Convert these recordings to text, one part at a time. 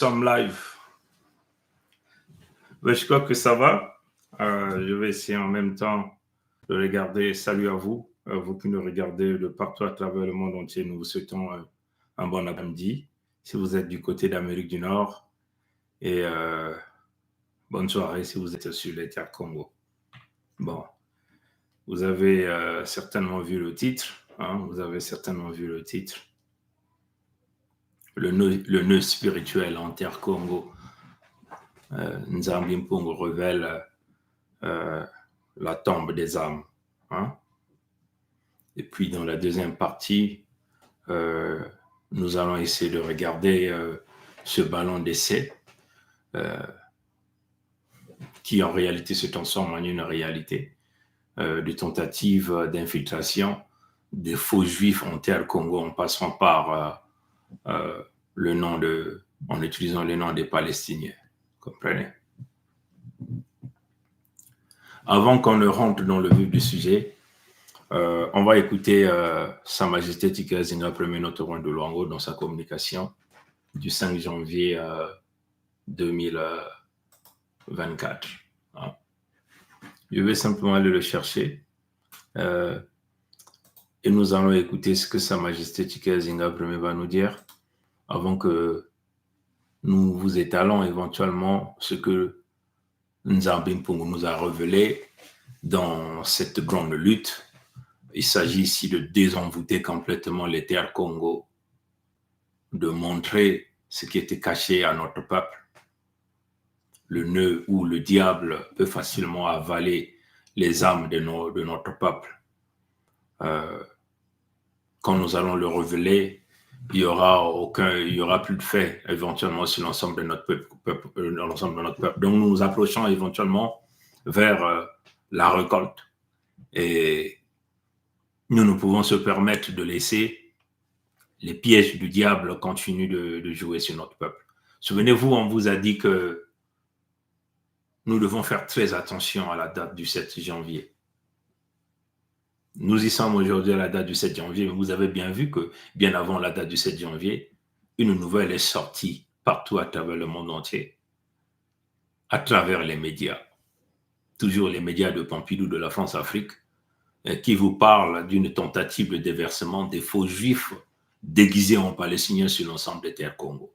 Sommes live. Ben, je crois que ça va. Je vais essayer en même temps de regarder. Salut à vous, vous qui nous regardez de partout à travers le monde entier. Nous vous souhaitons un bon après-midi. Si vous êtes du côté d'Amérique du Nord, et bonne soirée si vous êtes sur les terres Congo. Bon, vous avez certainement vu le titre. Vous avez certainement vu le titre. Le nœud spirituel en terre Congo. Nzambi Mpungu révèle la tombe des âmes. Et puis dans la deuxième partie, nous allons essayer de regarder ce ballon d'essai qui en réalité se transforme en une réalité de tentative d'infiltration des faux juifs en terre Congo en passant par le nom en utilisant le nom des Palestiniens. Comprenez? Avant qu'on ne rentre dans le vif du sujet, on va écouter Sa Majesté Tika Zinga Premier Notoron de Luango dans sa communication du 5 janvier 2024. Je vais simplement aller le chercher et nous allons écouter ce que Sa Majesté Tika Zinga Premier va nous dire avant que nous vous étalons éventuellement ce que Nzambi Mpungu nous a révélé dans cette grande lutte. Il s'agit ici de désenvoûter complètement les terres Congo, de montrer ce qui était caché à notre peuple, le nœud où le diable peut facilement avaler les âmes de notre peuple. Quand nous allons le révéler, il y aura plus de faits éventuellement sur l'ensemble de notre peuple. Donc nous nous approchons éventuellement vers la récolte. Et nous ne pouvons se permettre de laisser les pièges du diable continuer de jouer sur notre peuple. Souvenez-vous, on vous a dit que nous devons faire très attention à la date du 7 janvier. Nous y sommes aujourd'hui à la date du 7 janvier, mais vous avez bien vu que bien avant la date du 7 janvier, une nouvelle est sortie partout à travers le monde entier, à travers les médias. Toujours les médias de Pompidou de la France-Afrique, qui vous parlent d'une tentative de déversement des faux juifs déguisés en Palestiniens sur l'ensemble des terres Congo.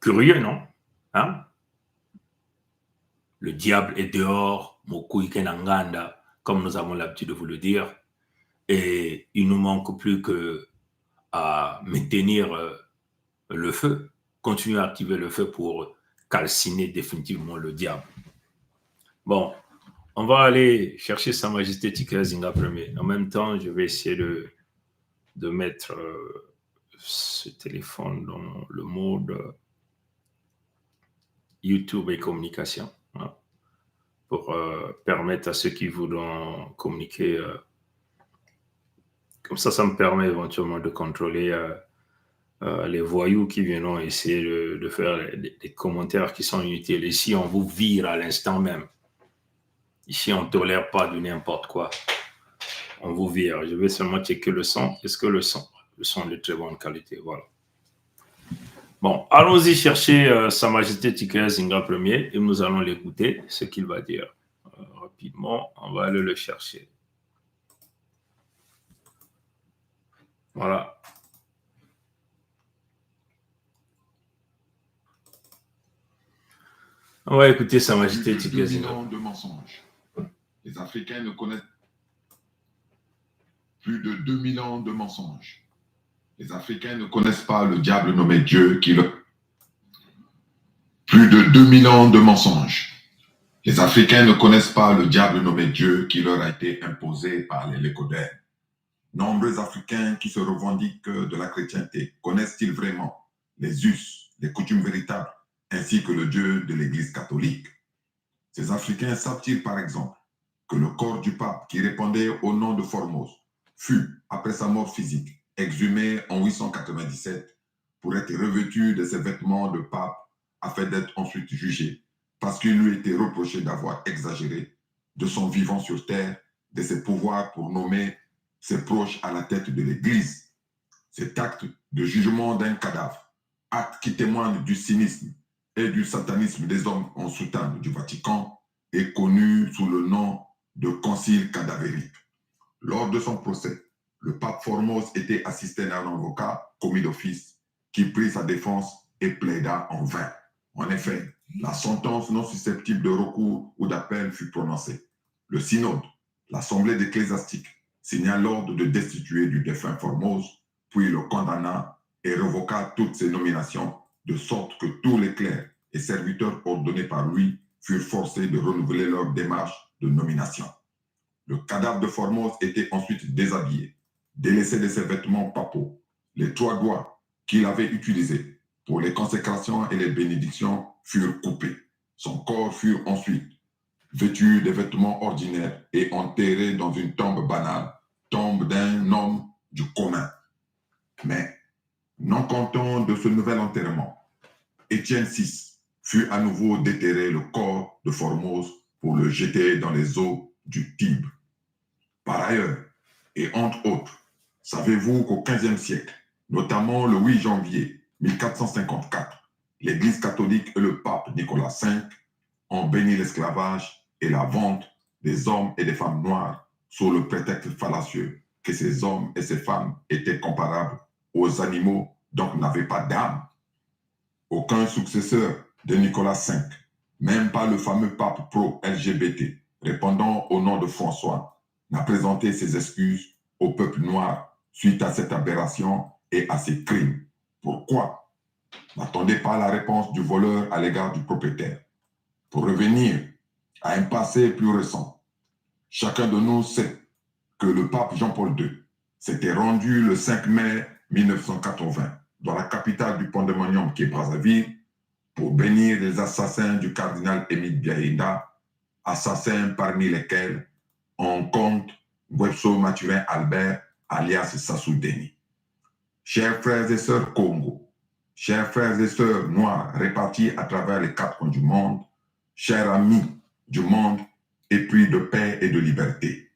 Curieux, non? Le diable est dehors, Mokou Ikenanganda, comme nous avons l'habitude de vous le dire, et il ne nous manque plus qu'à maintenir le feu, continuer à activer le feu pour calciner définitivement le diable. Bon, on va aller chercher Sa Majesté Tika Zinga premier. En même temps, je vais essayer de mettre ce téléphone dans le mode YouTube et communication pour permettre à ceux qui voudront communiquer. Comme ça me permet éventuellement de contrôler les voyous qui viendront essayer de faire des commentaires qui sont inutiles. Ici, on vous vire à l'instant même. Ici, on ne tolère pas du n'importe quoi. On vous vire. Je vais seulement checker le son. Est-ce que le son est de très bonne qualité? Voilà. Bon, allons-y chercher Sa Majesté Tika Zinga premier et nous allons l'écouter, ce qu'il va dire. Rapidement, on va aller le chercher. Voilà. On va écouter Sa Majesté Tika Zinga. De mensonges. Les Africains ne connaissent plus de 2000 ans de mensonges. Les Africains ne connaissent pas le diable nommé Dieu qui le... Plus de 2000 ans de mensonges. Les Africains ne connaissent pas le diable nommé Dieu qui leur a été imposé par les lécodaires. Nombreux Africains qui se revendiquent de la chrétienté connaissent-ils vraiment les us, les coutumes véritables, ainsi que le Dieu de l'Église catholique? Ces Africains savent-ils par exemple que le corps du pape qui répondait au nom de Formose fut, après sa mort physique, exhumé en 897 pour être revêtu de ses vêtements de pape afin d'être ensuite jugé parce qu'il lui était reproché d'avoir exagéré de son vivant sur terre, de ses pouvoirs pour nommer ses proches à la tête de l'Église. Cet acte de jugement d'un cadavre acte qui témoigne du cynisme et du satanisme des hommes en soutane du Vatican, est connu sous le nom de concile cadavérique. Lors de son procès, le pape Formose était assisté d'un avocat commis d'office qui prit sa défense et plaida en vain. En effet, la sentence non susceptible de recours ou d'appel fut prononcée. Le synode, l'assemblée ecclésiastique, signa l'ordre de destituer du défunt Formose, puis le condamna et révoqua toutes ses nominations, de sorte que tous les clercs et serviteurs ordonnés par lui furent forcés de renouveler leur démarche de nomination. Le cadavre de Formose était ensuite déshabillé, délaissé de ses vêtements papaux. Les 3 doigts qu'il avait utilisés pour les consécrations et les bénédictions furent coupés. Son corps fut ensuite vêtu des vêtements ordinaires et enterré dans une tombe banale, tombe d'un homme du commun. Mais, non content de ce nouvel enterrement, Étienne VI fut à nouveau déterrer le corps de Formose pour le jeter dans les eaux du Tibre. Par ailleurs, et entre autres, savez-vous qu'au XVe siècle, notamment le 8 janvier 1454, l'Église catholique et le pape Nicolas V ont béni l'esclavage et la vente des hommes et des femmes noirs sous le prétexte fallacieux que ces hommes et ces femmes étaient comparables aux animaux, donc n'avaient pas d'âme. Aucun successeur de Nicolas V, même pas le fameux pape pro-LGBT, répondant au nom de François, n'a présenté ses excuses au peuple noir suite à cette aberration et à ces crimes. Pourquoi? N'attendez pas la réponse du voleur à l'égard du propriétaire. Pour revenir à un passé plus récent, chacun de nous sait que le pape Jean-Paul II s'était rendu le 5 mai 1980 dans la capitale du Pandemonium qui est Brazzaville pour bénir les assassins du cardinal Émile Biaïda, assassins parmi lesquels on compte Gwepso Mathurin Albert, alias Sassou Deni. Chers frères et sœurs Congo, chers frères et sœurs noirs répartis à travers les 4 coins du monde, chers amis du monde épris de paix et de liberté,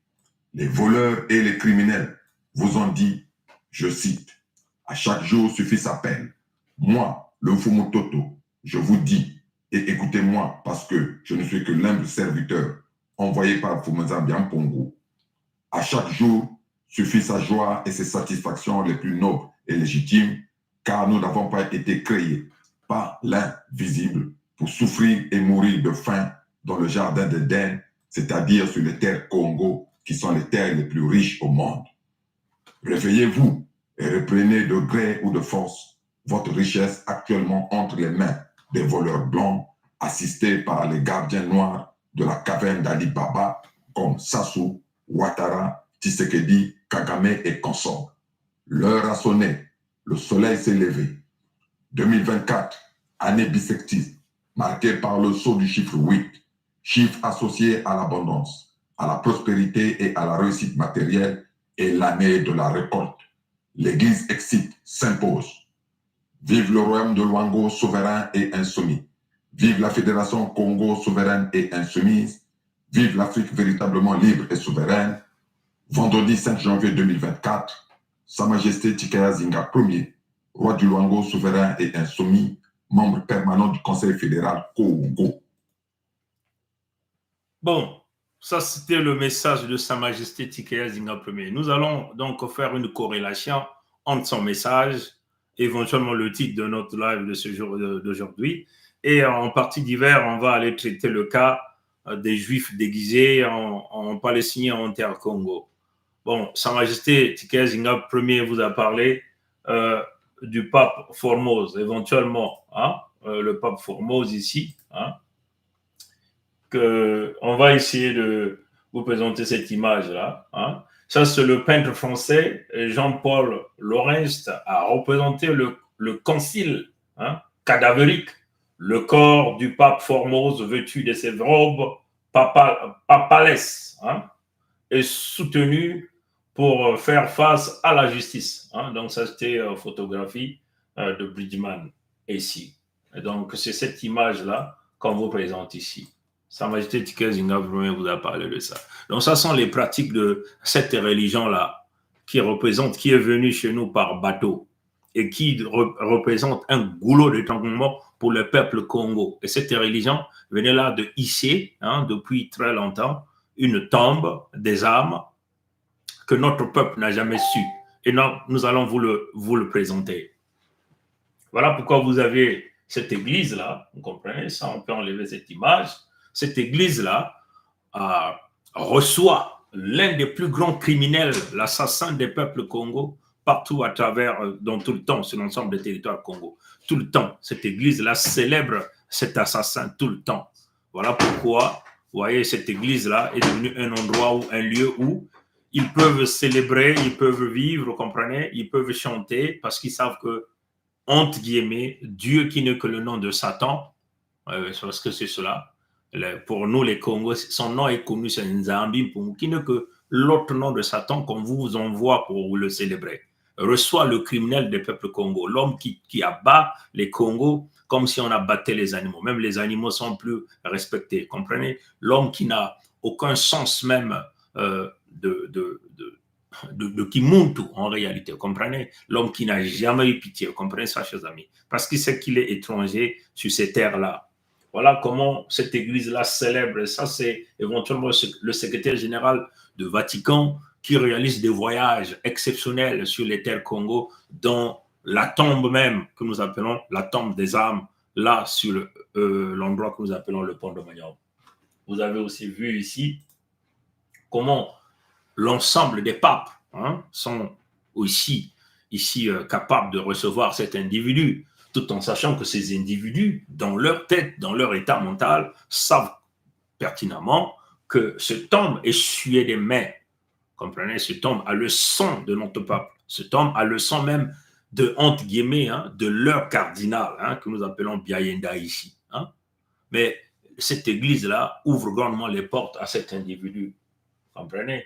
les voleurs et les criminels vous ont dit, je cite, « À chaque jour suffit sa peine. Moi, le Mfumu Toto, je vous dis, et écoutez-moi parce que je ne suis que l'humble serviteur envoyé par Fumuza Biampongo. À chaque jour suffit sa joie et ses satisfactions les plus nobles et légitimes, car nous n'avons pas été créés par l'invisible pour souffrir et mourir de faim dans le jardin d'Éden, c'est-à-dire sur les terres Congo, qui sont les terres les plus riches au monde. Réveillez-vous et reprenez de gré ou de force votre richesse actuellement entre les mains des voleurs blancs, assistés par les gardiens noirs de la caverne d'Ali Baba, comme Sassou, Ouattara, Tshisekedi, Kagame et consorts. L'heure a sonné, le soleil s'est levé. 2024, année bissextile, marquée par le saut du chiffre 8, chiffre associé à l'abondance, à la prospérité et à la réussite matérielle, et l'année de la récolte. L'Église excite s'impose. Vive le royaume de Luango souverain et insoumis. Vive la Fédération Congo souveraine et insoumise. Vive l'Afrique véritablement libre et souveraine. Vendredi 5 janvier 2024, Sa Majesté Tikaya Zinga Ier, roi du Luango souverain et insoumis, membre permanent du Conseil fédéral Congo. Bon, ça c'était le message de Sa Majesté Tikaya Zinga Ier. Nous allons donc faire une corrélation entre son message, éventuellement le titre de notre live de ce jour d'aujourd'hui, et en partie d'hiver, on va aller traiter le cas des Juifs déguisés en Palestiniens en terre Congo. Bon, Sa Majesté Tikaya Zinga Ier vous a parlé du pape Formose, éventuellement, le pape Formose ici, on va essayer de vous présenter cette image-là. Ça, c'est le peintre français Jean-Paul Laurens a représenté le concile cadavérique, le corps du pape Formose vêtu de ses robes papales, et soutenu pour faire face à la justice. Donc, ça, c'était photographie de Bridgman ici. Et donc, c'est cette image-là qu'on vous présente ici. Sa Majesté Tikaya Zinga Ier vous a parlé de ça. Donc, ça sont les pratiques de cette religion-là qui est venue chez nous par bateau. et qui représente un goulot d'étranglement pour le peuple Congo. Et cette religion venait là de hisser, depuis très longtemps, une tombe des âmes que notre peuple n'a jamais su. Et nous allons vous le présenter. Voilà pourquoi vous avez cette église-là, vous comprenez, ça on peut enlever cette image. Cette église-là reçoit l'un des plus grands criminels, l'assassin des peuples Congo, partout à travers, dans tout le temps, sur l'ensemble des territoires Congo. Tout le temps, cette église-là célèbre cet assassin tout le temps. Voilà pourquoi, vous voyez, cette église-là est devenue un endroit ou un lieu où ils peuvent célébrer, ils peuvent vivre, vous comprenez, ils peuvent chanter parce qu'ils savent que, entre guillemets, Dieu qui n'est que le nom de Satan, parce que c'est cela. Pour nous, les Congos, son nom est connu, c'est Nzambi, qui n'est que l'autre nom de Satan qu'on vous envoie pour le célébrer. Reçoit le criminel des peuples Congo, l'homme qui abat les Congos comme si on abattait les animaux. Même les animaux sont plus respectés, comprenez? L'homme qui n'a aucun sens même de Kimuntu en réalité, comprenez? L'homme qui n'a jamais eu pitié, comprenez ça, chers amis? Parce qu'il sait qu'il est étranger sur ces terres-là. Voilà comment cette église-là célèbre. Ça, c'est éventuellement le secrétaire général du Vatican qui réalise des voyages exceptionnels sur les terres Congo, dans la tombe même que nous appelons la tombe des âmes, là, sur l'endroit que nous appelons le pont de Manion. Vous avez aussi vu ici comment l'ensemble des papes sont aussi ici capables de recevoir cet individu, tout en sachant que ces individus, dans leur tête, dans leur état mental, savent pertinemment que cet homme est sué des mains. Comprenez, cet homme a le sang de notre peuple. Cet homme a le sang même de, entre guillemets, de leur cardinal, que nous appelons Biayenda ici. Mais cette église-là ouvre grandement les portes à cet individu. Comprenez?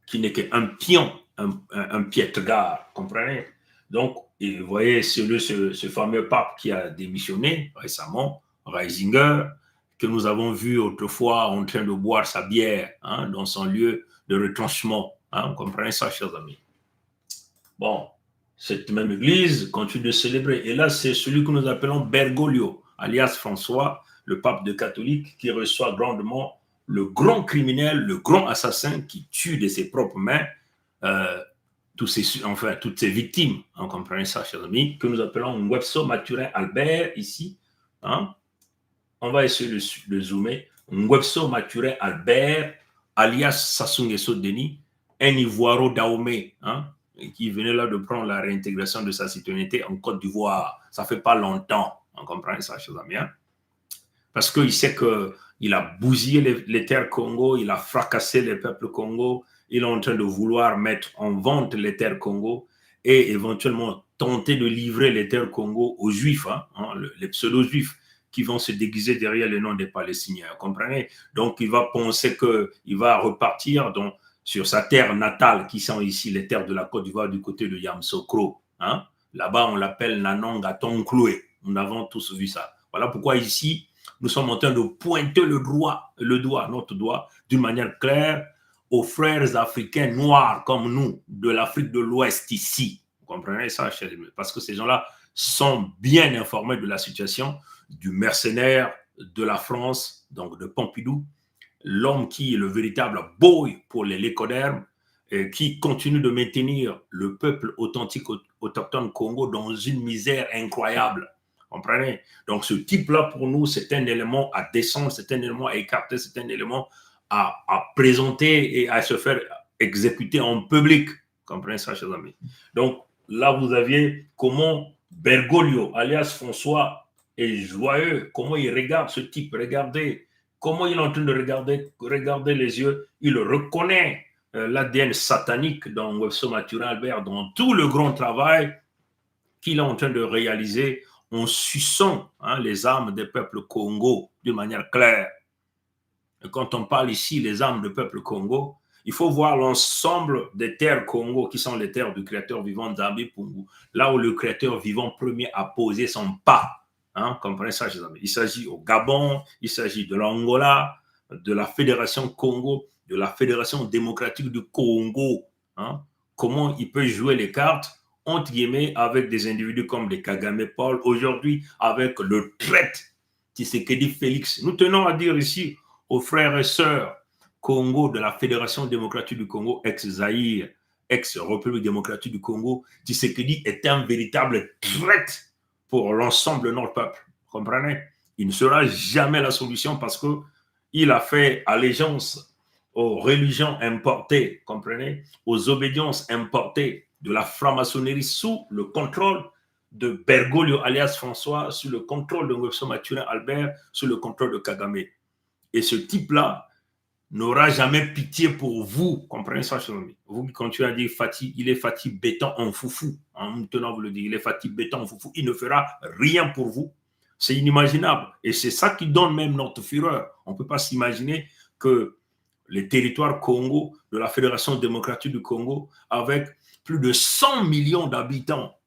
Qui n'est qu'un pion, un piètre-gare, comprenez? Donc, et vous voyez, ce fameux pape qui a démissionné récemment, Reisinger, que nous avons vu autrefois en train de boire sa bière dans son lieu de retranchement. Vous comprenez ça, chers amis? Bon, cette même église continue de célébrer. Et là, c'est celui que nous appelons Bergoglio, alias François, le pape de catholique, qui reçoit grandement le grand criminel, le grand assassin qui tue de ses propres mains toutes ses victimes. Vous comprenez ça, chers amis, que nous appelons Ngwebso Mathurin Albert ici. On va essayer de zoomer. Ngwebso Mathurin Albert, alias Sassou Nguesso Denis, un Ivoiro Dahomey, qui venait là de prendre la réintégration de sa citoyenneté en Côte d'Ivoire. Ça fait pas longtemps. On comprend ça, chers amis. Parce qu'il sait qu'il a bousillé les terres Congo, il a fracassé les peuples Congo, il est en train de vouloir mettre en vente les terres Congo et éventuellement tenter de livrer les terres Congo aux Juifs, les pseudo-Juifs qui vont se déguiser derrière le nom des Palestiniens. Vous comprenez? Donc, il va penser qu'il va repartir sur sa terre natale, qui sont ici les terres de la Côte d'Ivoire du côté de Yamoussoukro. Là-bas, on l'appelle Nanonga Tonkloué. Nous avons tous vu ça. Voilà pourquoi ici, nous sommes en train de pointer notre doigt, d'une manière claire aux frères africains noirs comme nous, de l'Afrique de l'Ouest ici. Vous comprenez ça, chers amis? Parce que ces gens-là sont bien informés de la situation du mercenaire de la France, donc de Pompidou, l'homme qui est le véritable boy pour les lécodermes, et qui continue de maintenir le peuple authentique autochtone Congo dans une misère incroyable. Comprenez? Donc, ce type-là, pour nous, c'est un élément à descendre, c'est un élément à écarter, c'est un élément à présenter et à se faire exécuter en public. Comprenez ça, chers amis? Donc, là, vous aviez comment Bergoglio, alias François, est joyeux, comment il regarde ce type, regardez, comment il est en train de regarder les yeux, il reconnaît l'ADN satanique dans Ngwebso Mathurin Albert, dans tout le grand travail qu'il est en train de réaliser en suçant les âmes des peuples Congo d'une manière claire. Et quand on parle ici les âmes du peuple Congo, il faut voir l'ensemble des terres Congo qui sont les terres du créateur vivant Nzambi Pungu, là où le créateur vivant premier a posé son pas. Comprenez ça, chers amis? Il s'agit au Gabon, il s'agit de l'Angola, de la Fédération Congo, de la Fédération démocratique du Congo. Comment il peut jouer les cartes entre guillemets, avec des individus comme les Kagame Paul, aujourd'hui avec le traître Tshisekedi Félix. Nous tenons à dire ici aux frères et sœurs Congo de la Fédération démocratique du Congo, ex-Zaïre, ex-République démocratique du Congo, Tshisekedi est un véritable traître pour l'ensemble de notre peuple. Vous comprenez? Il ne sera jamais la solution parce qu'il a fait allégeance aux religions importées, comprenez, aux obédiences importées de la franc-maçonnerie sous le contrôle de Bergoglio alias François, sous le contrôle de Ngweso Mathurin Albert, sous le contrôle de Kagame. Et ce type-là n'aura jamais pitié pour vous, comprenez ça, vous qui continuez à dire Fatih, il est Fatih béton en foufou, maintenant vous le dites, il est Fatih béton en foufou, il ne fera rien pour vous. C'est inimaginable. Et c'est ça qui donne même notre fureur. On ne peut pas s'imaginer que les territoires Congo, de la Fédération démocratique du Congo, avec plus de 100 millions d'habitants,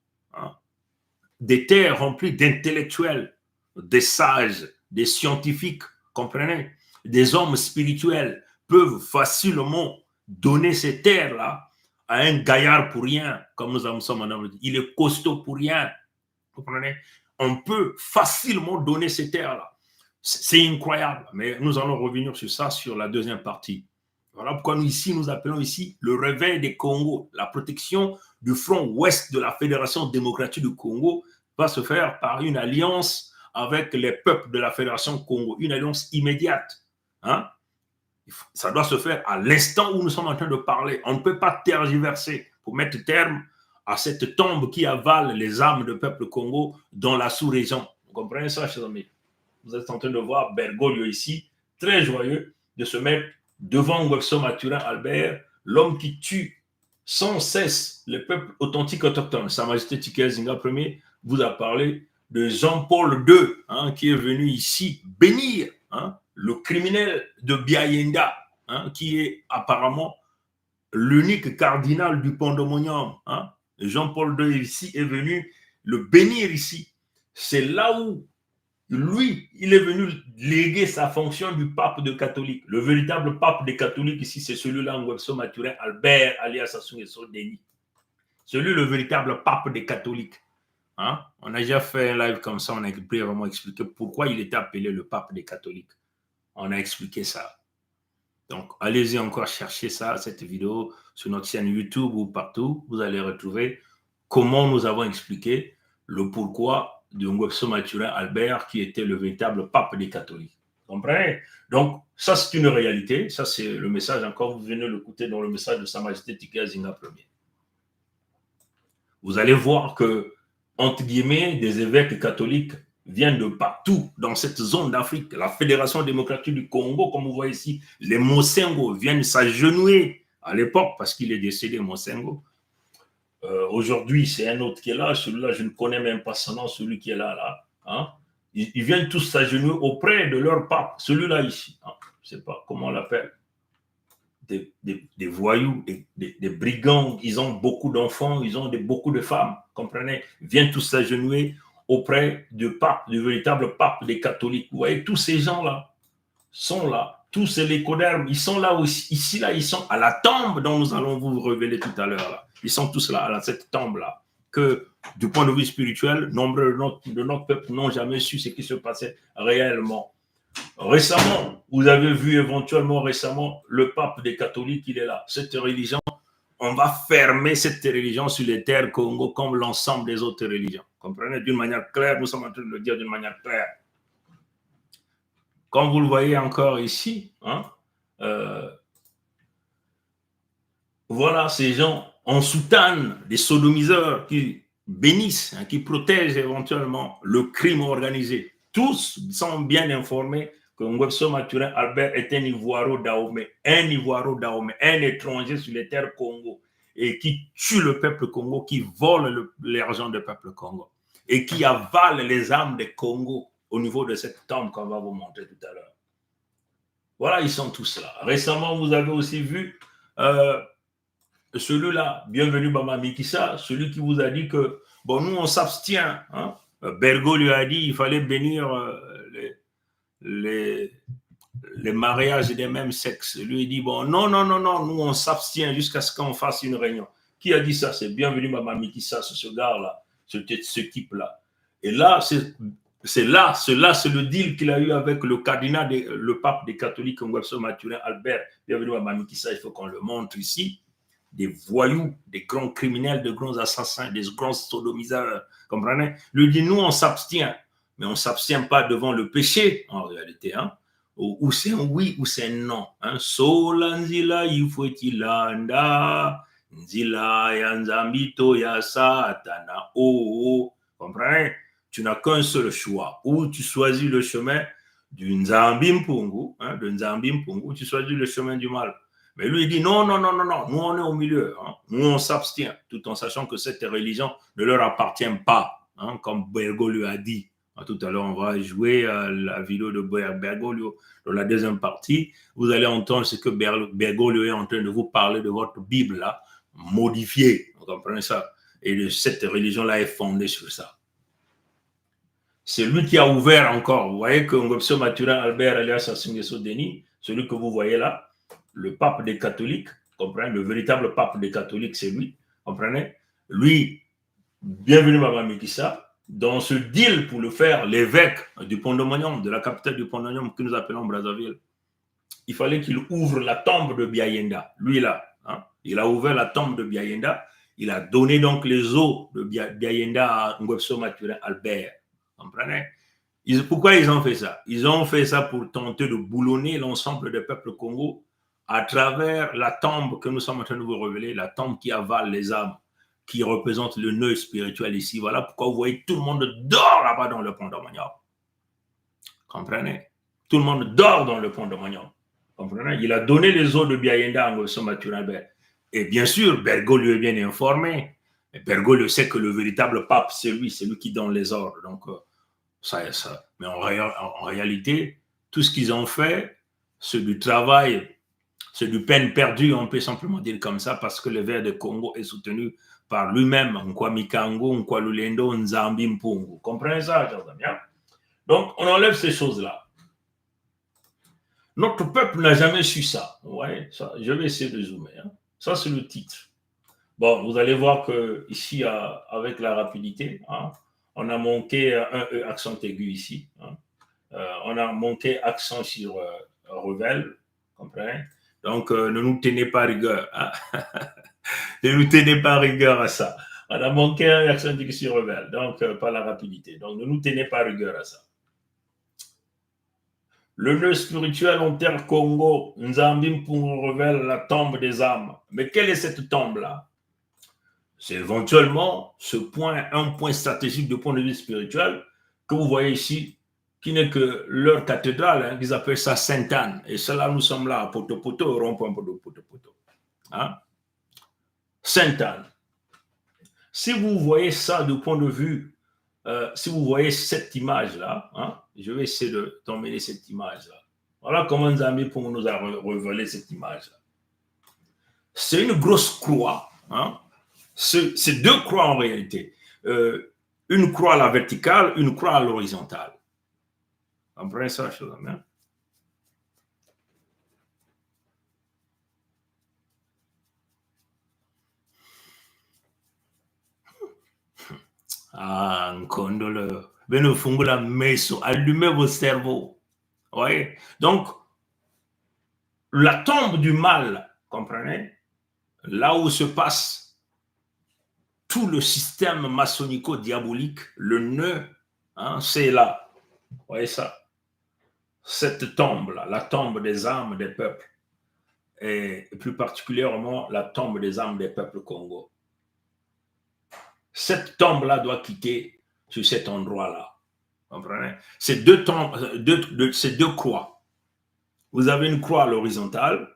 des terres remplies d'intellectuels, des sages, des scientifiques, comprenez, des hommes spirituels peuvent facilement donner ces terres-là à un gaillard pour rien, comme nous en sommes en dit. Il est costaud pour rien, comprenez. On peut facilement donner ces terres-là. C'est incroyable, mais nous allons revenir sur ça sur la deuxième partie. Voilà pourquoi nous appelons ici le réveil des Congos. La protection du front ouest de la Fédération démocratique du Congo va se faire par une alliance avec les peuples de la Fédération Congo, une alliance immédiate. Ça doit se faire à l'instant où nous sommes en train de parler. On ne peut pas tergiverser pour mettre terme à cette tombe qui avale les âmes du peuple Congo dans la sous-région. Vous comprenez ça, chers amis? Vous êtes en train de voir Bergoglio ici, très joyeux de se mettre devant Ngweso Mathurin Albert, l'homme qui tue sans cesse le peuple authentique autochtone. Sa Majesté Tshisekedi Zinga Ier vous a parlé de Jean-Paul II, qui est venu ici bénir le criminel de Biayenda, qui est apparemment l'unique cardinal du Pandemonium. Jean-Paul II ici est venu le bénir ici. C'est là où lui, il est venu léguer sa fonction du pape de catholique. Le véritable pape des catholiques ici, c'est celui-là, Ngweso Mathurin Albert, alias Sassou Nguesso Deni. Celui, le véritable pape des catholiques. On a déjà fait un live comme ça, on a vraiment expliqué pourquoi il était appelé le pape des catholiques. On a expliqué ça. Donc, allez-y encore chercher ça, cette vidéo, sur notre chaîne YouTube ou partout. Vous allez retrouver comment nous avons expliqué le pourquoi de Ngweso Mathurin Albert, qui était le véritable pape des catholiques. Vous comprenez? Donc, ça, c'est une réalité. Ça, c'est le message encore. Vous venez l'écouter dans le message de Sa Majesté Tshisekedi Zinga Ier. Vous allez voir que, entre guillemets, des évêques catholiques viennent de partout dans cette zone d'Afrique. La Fédération démocratique du Congo, comme vous voyez ici, les Mosengo viennent s'agenouiller à l'époque, parce qu'il est décédé, Mosengo. Aujourd'hui, c'est un autre qui est là. Celui-là, je ne connais même pas son nom, celui qui est là. Ils viennent tous s'agenouiller auprès de leur pape. Celui-là ici, je ne sais pas comment on l'appelle. Des voyous, des brigands. Ils ont beaucoup d'enfants, ils ont beaucoup de femmes. Comprenez? Ils viennent tous s'agenouiller auprès du pape, du véritable pape des catholiques. Vous voyez, tous ces gens-là sont là. Tous les codermes, ils sont là aussi. Ici, là, ils sont à la tombe dont nous allons vous révéler tout à l'heure. Là. Ils sont tous là, à cette tombe-là. Que, du point de vue spirituel, nombreux de notre peuple n'ont jamais su ce qui se passait réellement. Récemment, vous avez vu éventuellement le pape des catholiques, il est là. Cette religion, on va fermer cette religion sur les terres Congo comme l'ensemble des autres religions. Comprenez? D'une manière claire, nous sommes en train de le dire d'une manière claire. Comme vous le voyez encore ici, voilà ces gens en soutane, des sodomiseurs qui bénissent, qui protègent éventuellement le crime organisé. Tous sont bien informés que Ngweso Mathurin Albert est un Ivoiro Dahomey, un étranger sur les terres Congo, et qui tue le peuple Congo, qui vole l'argent du peuple Congo, et qui avale les âmes des Congo au niveau de cette tombe qu'on va vous montrer tout à l'heure. Voilà, ils sont tous là. Récemment, vous avez aussi vu celui-là, bienvenue Bama Mikissa, celui qui vous a dit que, bon, nous, on s'abstient. Bergoglio lui a dit qu'il fallait bénir les mariages des mêmes sexes. Lui, il dit, bon, non, nous, on s'abstient jusqu'à ce qu'on fasse une réunion. Qui a dit ça? C'est Bienvenu Baba Mikissa, c'est ce gars-là, ce type-là. Et là, c'est le deal qu'il a eu avec le cardinal, le pape des catholiques, Ngwebso Mathurin Albert. Bienvenu Baba Mikissa, il faut qu'on le montre ici. Des voyous, des grands criminels, des grands assassins, des grands sodomiseurs, comprenez? Lui dit, nous, on s'abstient, mais on ne s'abstient pas devant le péché, en réalité, hein? Ou c'est un oui ou c'est un non. Hein? Sola nzila ifuetilanda, nzila ya nzambito ya satana. Oh, comprenez? Tu n'as qu'un seul choix. Ou tu choisis le chemin du Nzambi Mpungu, hein, ou tu choisis le chemin du mal. Mais lui, il dit non, nous on est au milieu. Hein. Nous, on s'abstient, tout en sachant que cette religion ne leur appartient pas, hein, comme Bergoglio a dit. Tout à l'heure, on va jouer la vidéo de Bergoglio. Dans la deuxième partie, vous allez entendre ce que Bergoglio est en train de vous parler de votre Bible, là, modifiée. Vous comprenez ça? Et cette religion-là est fondée sur ça. C'est lui qui a ouvert encore. Vous voyez que Ngwebso Mathurin Albert alias Assingeso Denis, celui que vous voyez là, le pape des catholiques, comprenez, le véritable pape des catholiques, c'est lui, comprenez? Lui, Bienvenu Baba Mikissa, dans ce deal pour le faire, l'évêque du Pont-de-Monium, de la capitale du Pont-de-Monium que nous appelons Brazzaville, il fallait qu'il ouvre la tombe de Biayenda. Lui là, hein, il a ouvert la tombe de Biayenda, il a donné donc les os de Biayenda à Ngwebso Mathurin Albert. Comprenez? Pourquoi ils ont fait ça? Ils ont fait ça pour tenter de boulonner l'ensemble des peuples Congo à travers la tombe que nous sommes en train de vous révéler, la tombe qui avale les âmes, qui représente le nœud spirituel ici. Voilà pourquoi vous voyez tout le monde dort là-bas dans le pont de Monium. Comprenez? Tout le monde dort dans le pont de Monium. Comprenez? Il a donné les os de Biayenda à Ngwebso Mathurin Albert. Et bien sûr, Bergoglio est bien informé. Bergoglio sait que le véritable pape, c'est lui qui donne les ordres. Donc, ça. Mais en réalité, tout ce qu'ils ont fait, c'est du travail, c'est du peine perdue, on peut simplement dire comme ça, parce que le vers de Congo est soutenu par lui-même, Nkwamikango, Nkwalulendo, Nzambi Mpungu. Comprenez ça, chers amis? Donc, on enlève ces choses-là. Notre peuple n'a jamais su ça. Ouais, ça. Je vais essayer de zoomer. Hein. Ça, c'est le titre. Bon, vous allez voir que ici, avec la rapidité, hein, on a manqué un E accent aigu ici. Hein. On a manqué accent sur Revel, comprenez? Donc, ne nous tenez pas rigueur. Hein. Ne nous tenez pas rigueur à ça. On a manqué un accent aigu sur Revel, donc pas la rapidité. Donc, ne nous tenez pas rigueur à ça. Le nœud spirituel en terre Congo, Nzambi Mpungu Revel, la tombe des âmes. Mais quelle est cette tombe-là? C'est éventuellement un point stratégique du point de vue spirituel que vous voyez ici, qui n'est que leur cathédrale, hein, qu'ils appellent ça Sainte-Anne. Et cela, nous sommes là à Poto-Poto, au rond-point Poto-Poto. Hein? Sainte-Anne. Si vous voyez ça du point de vue, si vous voyez cette image-là, hein, je vais essayer d'emmener cette image-là. Voilà comment Nzambi Mpungu nous a révélé cette image-là. C'est une grosse croix, hein? C'est deux croix en réalité. Une croix à la verticale, une croix à l'horizontale. Vous comprenez ça, chers amis? Ah, Nkondolo. Venez fungula meso, allumez vos cerveaux. Oui. Donc, la tombe du mal, comprenez? Là où se passe tout le système maçonnico-diabolique, le nœud, hein, c'est là. Vous voyez ça? Cette tombe-là, la tombe des âmes des peuples, et plus particulièrement la tombe des âmes des peuples Congo. Cette tombe-là doit quitter sur cet endroit-là. Vous comprenez? C'est deux croix. Vous avez une croix à l'horizontale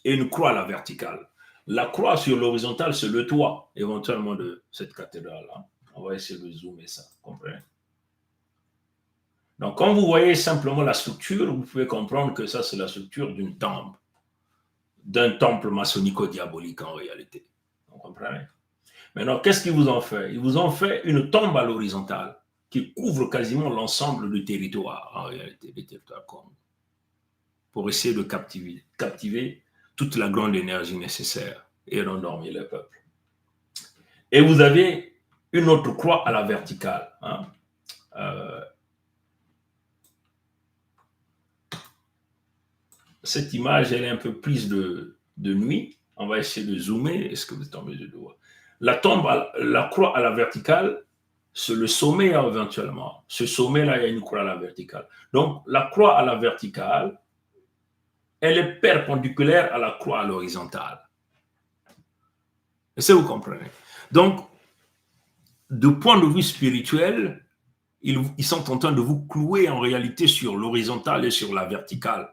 et une croix à la verticale. La croix sur l'horizontale, c'est le toit, éventuellement, de cette cathédrale-là. On va essayer de zoomer ça, vous comprenez? Donc, quand vous voyez simplement la structure, vous pouvez comprendre que ça, c'est la structure d'une tombe, d'un temple maçonnico-diabolique en réalité. Vous comprenez? Maintenant, qu'est-ce qu'ils vous ont fait? Ils vous ont fait une tombe à l'horizontale qui couvre quasiment l'ensemble du territoire, en réalité, du territoire Congo, pour essayer de captiver toute la grande énergie nécessaire et rendormir le peuple. Et vous avez une autre croix à la verticale. Hein. Cette image, elle est un peu prise de nuit. On va essayer de zoomer. Est-ce que vous êtes en mesure de voir? La la croix à la verticale, c'est le sommet éventuellement. Ce sommet-là, il y a une croix à la verticale. Donc, la croix à la verticale, elle est perpendiculaire à la croix à l'horizontale. Est-ce que vous comprenez? Donc, de point de vue spirituel, ils sont en train de vous clouer en réalité sur l'horizontale et sur la verticale.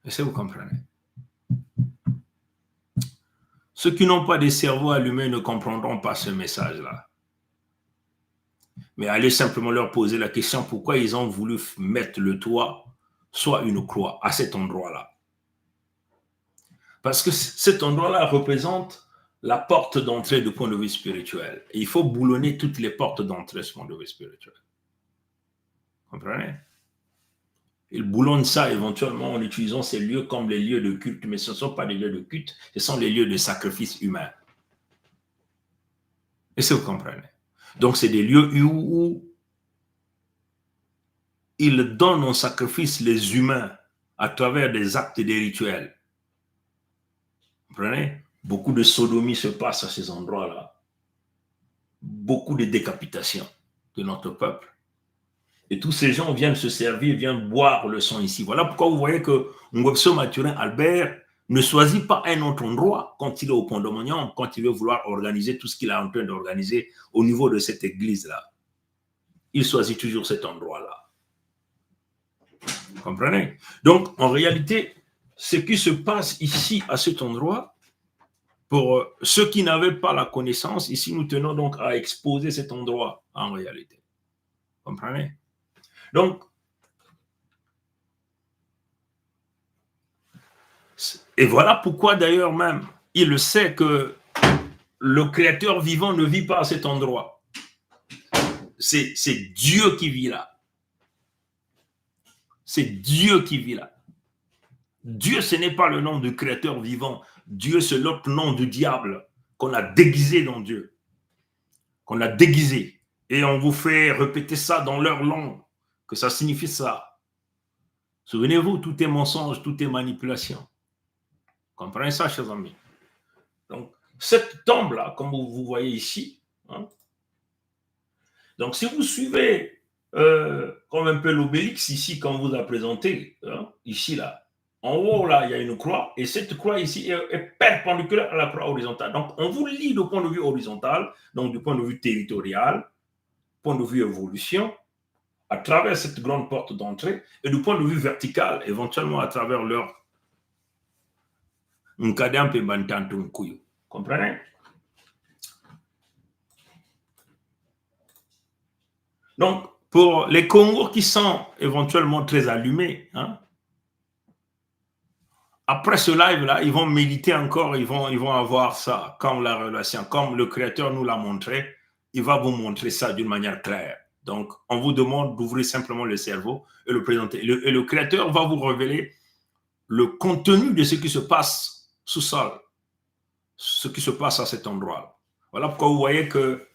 Est-ce que vous comprenez? Ceux qui n'ont pas de cerveau allumé ne comprendront pas ce message-là. Mais allez simplement leur poser la question pourquoi ils ont voulu mettre le toit, soit une croix, à cet endroit-là. Parce que cet endroit-là représente la porte d'entrée du point de vue spirituel. Et il faut boulonner toutes les portes d'entrée de ce point de vue spirituel. Vous comprenez? Ils boulonnent ça éventuellement en utilisant ces lieux comme les lieux de culte, mais ce ne sont pas des lieux de culte, ce sont les lieux de sacrifice humain. Est-ce que vous comprenez? Donc, c'est des lieux où ils donnent en sacrifice les humains à travers des actes et des rituels. Vous comprenez? Beaucoup de sodomie se passe à ces endroits-là. Beaucoup de décapitations de notre peuple. Et tous ces gens viennent se servir, viennent boire le sang ici. Voilà pourquoi vous voyez que Ngwebso Mathurin Albert ne choisit pas un autre endroit quand il est au Pont-de-Monium, quand il veut vouloir organiser tout ce qu'il est en train d'organiser au niveau de cette église-là. Il choisit toujours cet endroit-là. Vous comprenez? Donc, en réalité, ce qui se passe ici, à cet endroit, pour ceux qui n'avaient pas la connaissance, ici, nous tenons donc à exposer cet endroit en réalité. Vous comprenez? Donc, et voilà pourquoi d'ailleurs même, il le sait que le Créateur vivant ne vit pas à cet endroit. C'est Dieu qui vit là. C'est Dieu qui vit là. Dieu, ce n'est pas le nom du Créateur vivant. Dieu, c'est l'autre nom du diable qu'on a déguisé dans Dieu. Qu'on a déguisé. Et on vous fait répéter ça dans leur langue, que ça signifie ça. Souvenez-vous, tout est mensonge, tout est manipulation. Comprenez ça, chers amis? Donc, cette tombe-là, comme vous voyez ici, hein, donc si vous suivez comme un peu l'obélix ici, comme vous a présenté, hein, ici, là, en haut, là, il y a une croix, et cette croix ici est perpendiculaire à la croix horizontale. Donc, on vous lit du point de vue horizontal, donc du point de vue territorial, point de vue évolution, à travers cette grande porte d'entrée, et du point de vue vertical, éventuellement à travers leur Nkadampe Bantantum Kuyu. Comprenez? Donc, pour les Congos qui sont éventuellement très allumés, hein, après ce live-là, ils vont méditer encore, ils vont avoir ça comme la relation, comme le Créateur nous l'a montré, il va vous montrer ça d'une manière claire. Donc, on vous demande d'ouvrir simplement le cerveau et le présenter. Et le Créateur va vous révéler le contenu de ce qui se passe sous sol, ce qui se passe à cet endroit. Voilà pourquoi vous voyez que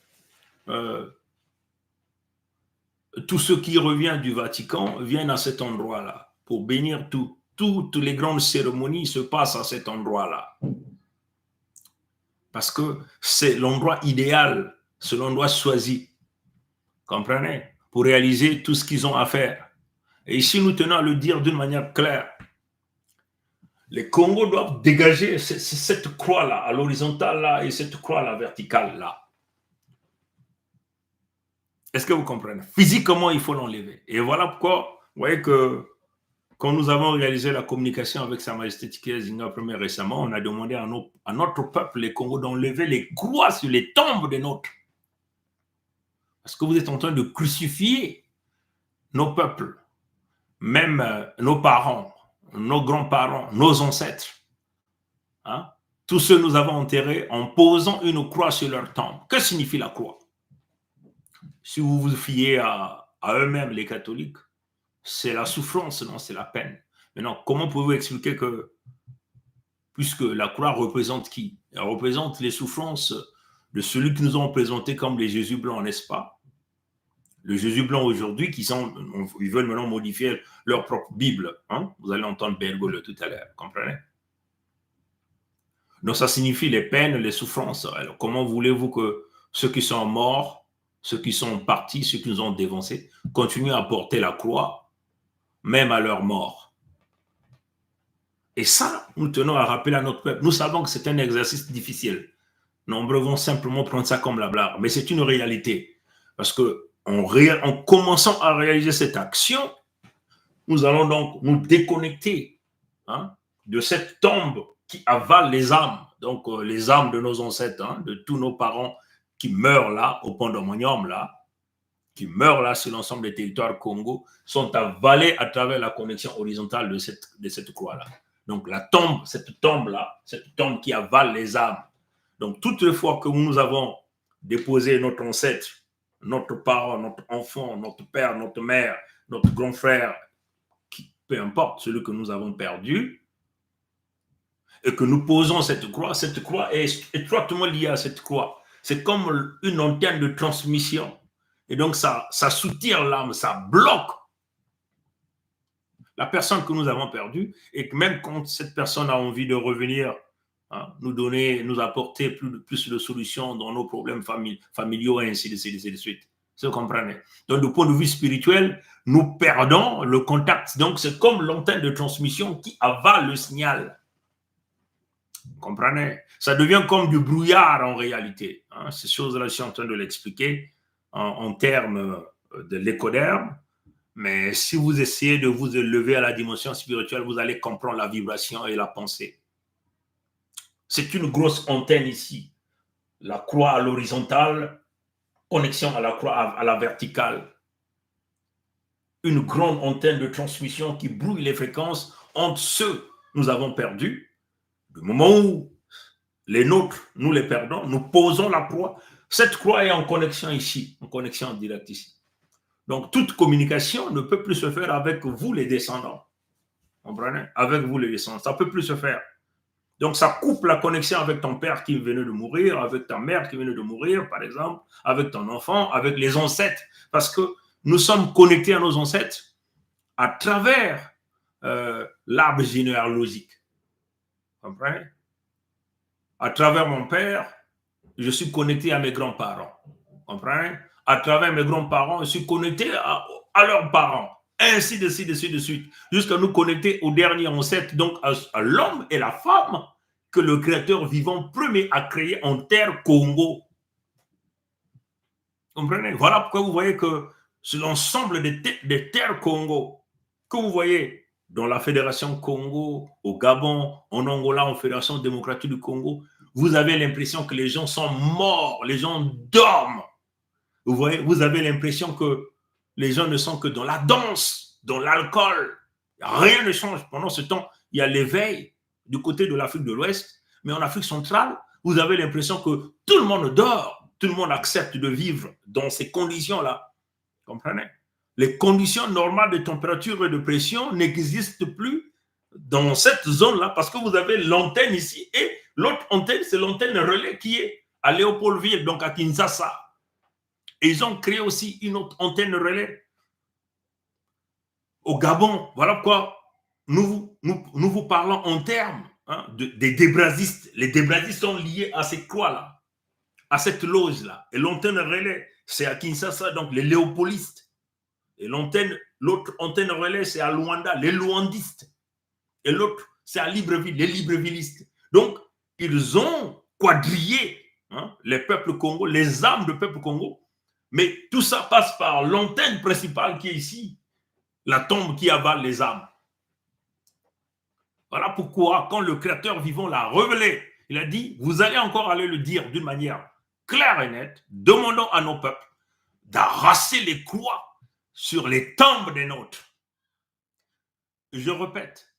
tout ce qui revient du Vatican vient à cet endroit-là pour bénir tout. Toutes les grandes cérémonies se passent à cet endroit-là. Parce que c'est l'endroit idéal, c'est l'endroit choisi. Comprenez? Pour réaliser tout ce qu'ils ont à faire. Et ici, nous tenons à le dire d'une manière claire. Les Congos doivent dégager cette croix-là, à l'horizontale là, et cette croix à la verticale là. Est-ce que vous comprenez? Physiquement, il faut l'enlever. Et voilà pourquoi, vous voyez que quand nous avons réalisé la communication avec Sa Majesté Tikaya Zinga Premier récemment, on a demandé à notre peuple, les Congos, d'enlever les croix sur les tombes des nôtres. Parce que vous êtes en train de crucifier nos peuples, même nos parents, nos grands-parents, nos ancêtres. Hein? Tous ceux que nous avons enterrés en posant une croix sur leur tombe. Que signifie la croix? Si vous vous fiez à eux-mêmes, les catholiques, c'est la souffrance, non, c'est la peine. Maintenant, comment pouvez-vous expliquer que puisque la croix représente qui? Elle représente les souffrances de celui que nous avons présenté comme les Jésus blancs, n'est-ce pas? Le Jésus blanc aujourd'hui, ils veulent maintenant modifier leur propre Bible. Hein? Vous allez entendre Bergoglio tout à l'heure, comprenez? Donc ça signifie les peines, les souffrances. Alors comment voulez-vous que ceux qui sont morts, ceux qui sont partis, ceux qui nous ont dévancés, continuent à porter la croix, même à leur mort? Et ça, nous tenons à rappeler à notre peuple. Nous savons que c'est un exercice difficile. Nombreux vont simplement prendre ça comme la blague, mais c'est une réalité. Parce que en commençant à réaliser cette action, nous allons donc nous déconnecter de cette tombe qui avale les âmes, donc les âmes de nos ancêtres, de tous nos parents qui meurent là, au Pandemonium, là, qui meurent là sur l'ensemble des territoires Congo, sont avalés à travers la connexion horizontale de cette croix-là. Donc la tombe, cette tombe-là, cette tombe qui avale les âmes. Donc toutes les fois que nous avons déposé notre ancêtre, notre parent, notre enfant, notre père, notre mère, notre grand frère, peu importe celui que nous avons perdu, et que nous posons cette croix est étroitement liée à cette croix. C'est comme une antenne de transmission. Et donc, ça soutire l'âme, ça bloque la personne que nous avons perdue. Et que même quand cette personne a envie de revenir, nous apporter plus de solutions dans nos problèmes familiaux, et ainsi de suite. Vous comprenez? Donc, du point de vue spirituel, nous perdons le contact. Donc, c'est comme l'antenne de transmission qui avale le signal. Vous comprenez? Ça devient comme du brouillard en réalité. Ces choses-là, je suis en train de l'expliquer en termes de l'écoderme. Mais si vous essayez de vous élever à la dimension spirituelle, vous allez comprendre la vibration et la pensée. C'est une grosse antenne ici. La croix à l'horizontale, connexion à la croix à la verticale. Une grande antenne de transmission qui brouille les fréquences entre ceux que nous avons perdus. Du moment où les nôtres, nous les perdons, nous posons la croix. Cette croix est en connexion ici, en connexion directe ici. Donc, toute communication ne peut plus se faire avec vous, les descendants. Vous comprenez? Avec vous, les descendants. Ça ne peut plus se faire. Donc, ça coupe la connexion avec ton père qui venait de mourir, avec ta mère qui venait de mourir, par exemple, avec ton enfant, avec les ancêtres. Parce que nous sommes connectés à nos ancêtres à travers l'arbre généalogique. Vous comprenez? À travers mon père, je suis connecté à mes grands-parents. Vous comprenez? À travers mes grands-parents, je suis connecté à leurs parents. Ainsi de suite. Jusqu'à nous connecter au dernier ancêtre, donc à l'homme et la femme que le Créateur vivant premier a créé en terre Congo. Vous comprenez? Voilà pourquoi vous voyez que sur l'ensemble des terres Congo, que vous voyez dans la Fédération Congo, au Gabon, en Angola, en Fédération démocratique du Congo, vous avez l'impression que les gens sont morts, les gens dorment. Vous voyez, vous avez l'impression que les gens ne sont que dans la danse, dans l'alcool. Rien ne change. Pendant ce temps, il y a l'éveil du côté de l'Afrique de l'Ouest, mais en Afrique centrale, vous avez l'impression que tout le monde dort, tout le monde accepte de vivre dans ces conditions-là. Vous comprenez? Les conditions normales de température et de pression n'existent plus dans cette zone-là parce que vous avez l'antenne ici et l'autre antenne, c'est l'antenne relais qui est à Léopoldville, donc à Kinshasa. Et ils ont créé aussi une autre antenne relais au Gabon. Voilà pourquoi nous vous parlons en termes des débrasistes. Les débrasistes sont liés à ces croix-là, à cette loge-là. Et l'antenne relais, c'est à Kinshasa, donc les léopolistes. Et l'autre antenne relais, c'est à Luanda, les luandistes. Et l'autre, c'est à Libreville, les librevillistes. Donc, ils ont quadrillé les peuples Congo, les âmes du peuple Congo. Mais tout ça passe par l'antenne principale qui est ici, la tombe qui avale les âmes. Voilà pourquoi, quand le Créateur vivant l'a révélé, il a dit, vous allez encore aller le dire d'une manière claire et nette, demandons à nos peuples d'arracher les croix sur les tombes des nôtres. Je répète,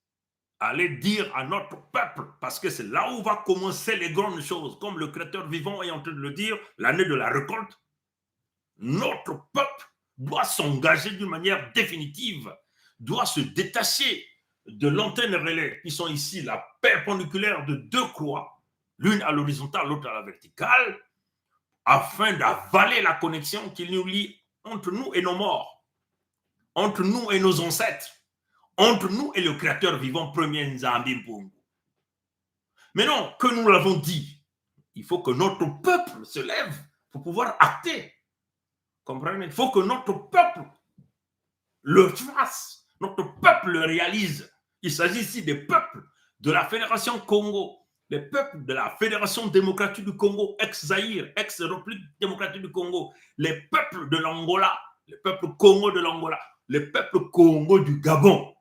allez dire à notre peuple, parce que c'est là où va commencer les grandes choses, comme le Créateur vivant est en train de le dire, l'année de la récolte. Notre peuple doit s'engager d'une manière définitive, doit se détacher de l'antenne relais qui sont ici, la perpendiculaire de deux croix, l'une à l'horizontale, l'autre à la verticale, afin d'avaler la connexion qui nous lie entre nous et nos morts, entre nous et nos ancêtres, entre nous et le Créateur vivant premier Nzambi Mpungu. Mais non, que nous l'avons dit, il faut que notre peuple se lève pour pouvoir acter. Comprenez? Il faut que notre peuple le fasse, notre peuple le réalise. Il s'agit ici des peuples de la Fédération Congo, les peuples de la Fédération démocratique du Congo, ex-Zaïre, ex-République démocratique du Congo, les peuples de l'Angola, les peuples Congo de l'Angola, les peuples Congo du Gabon.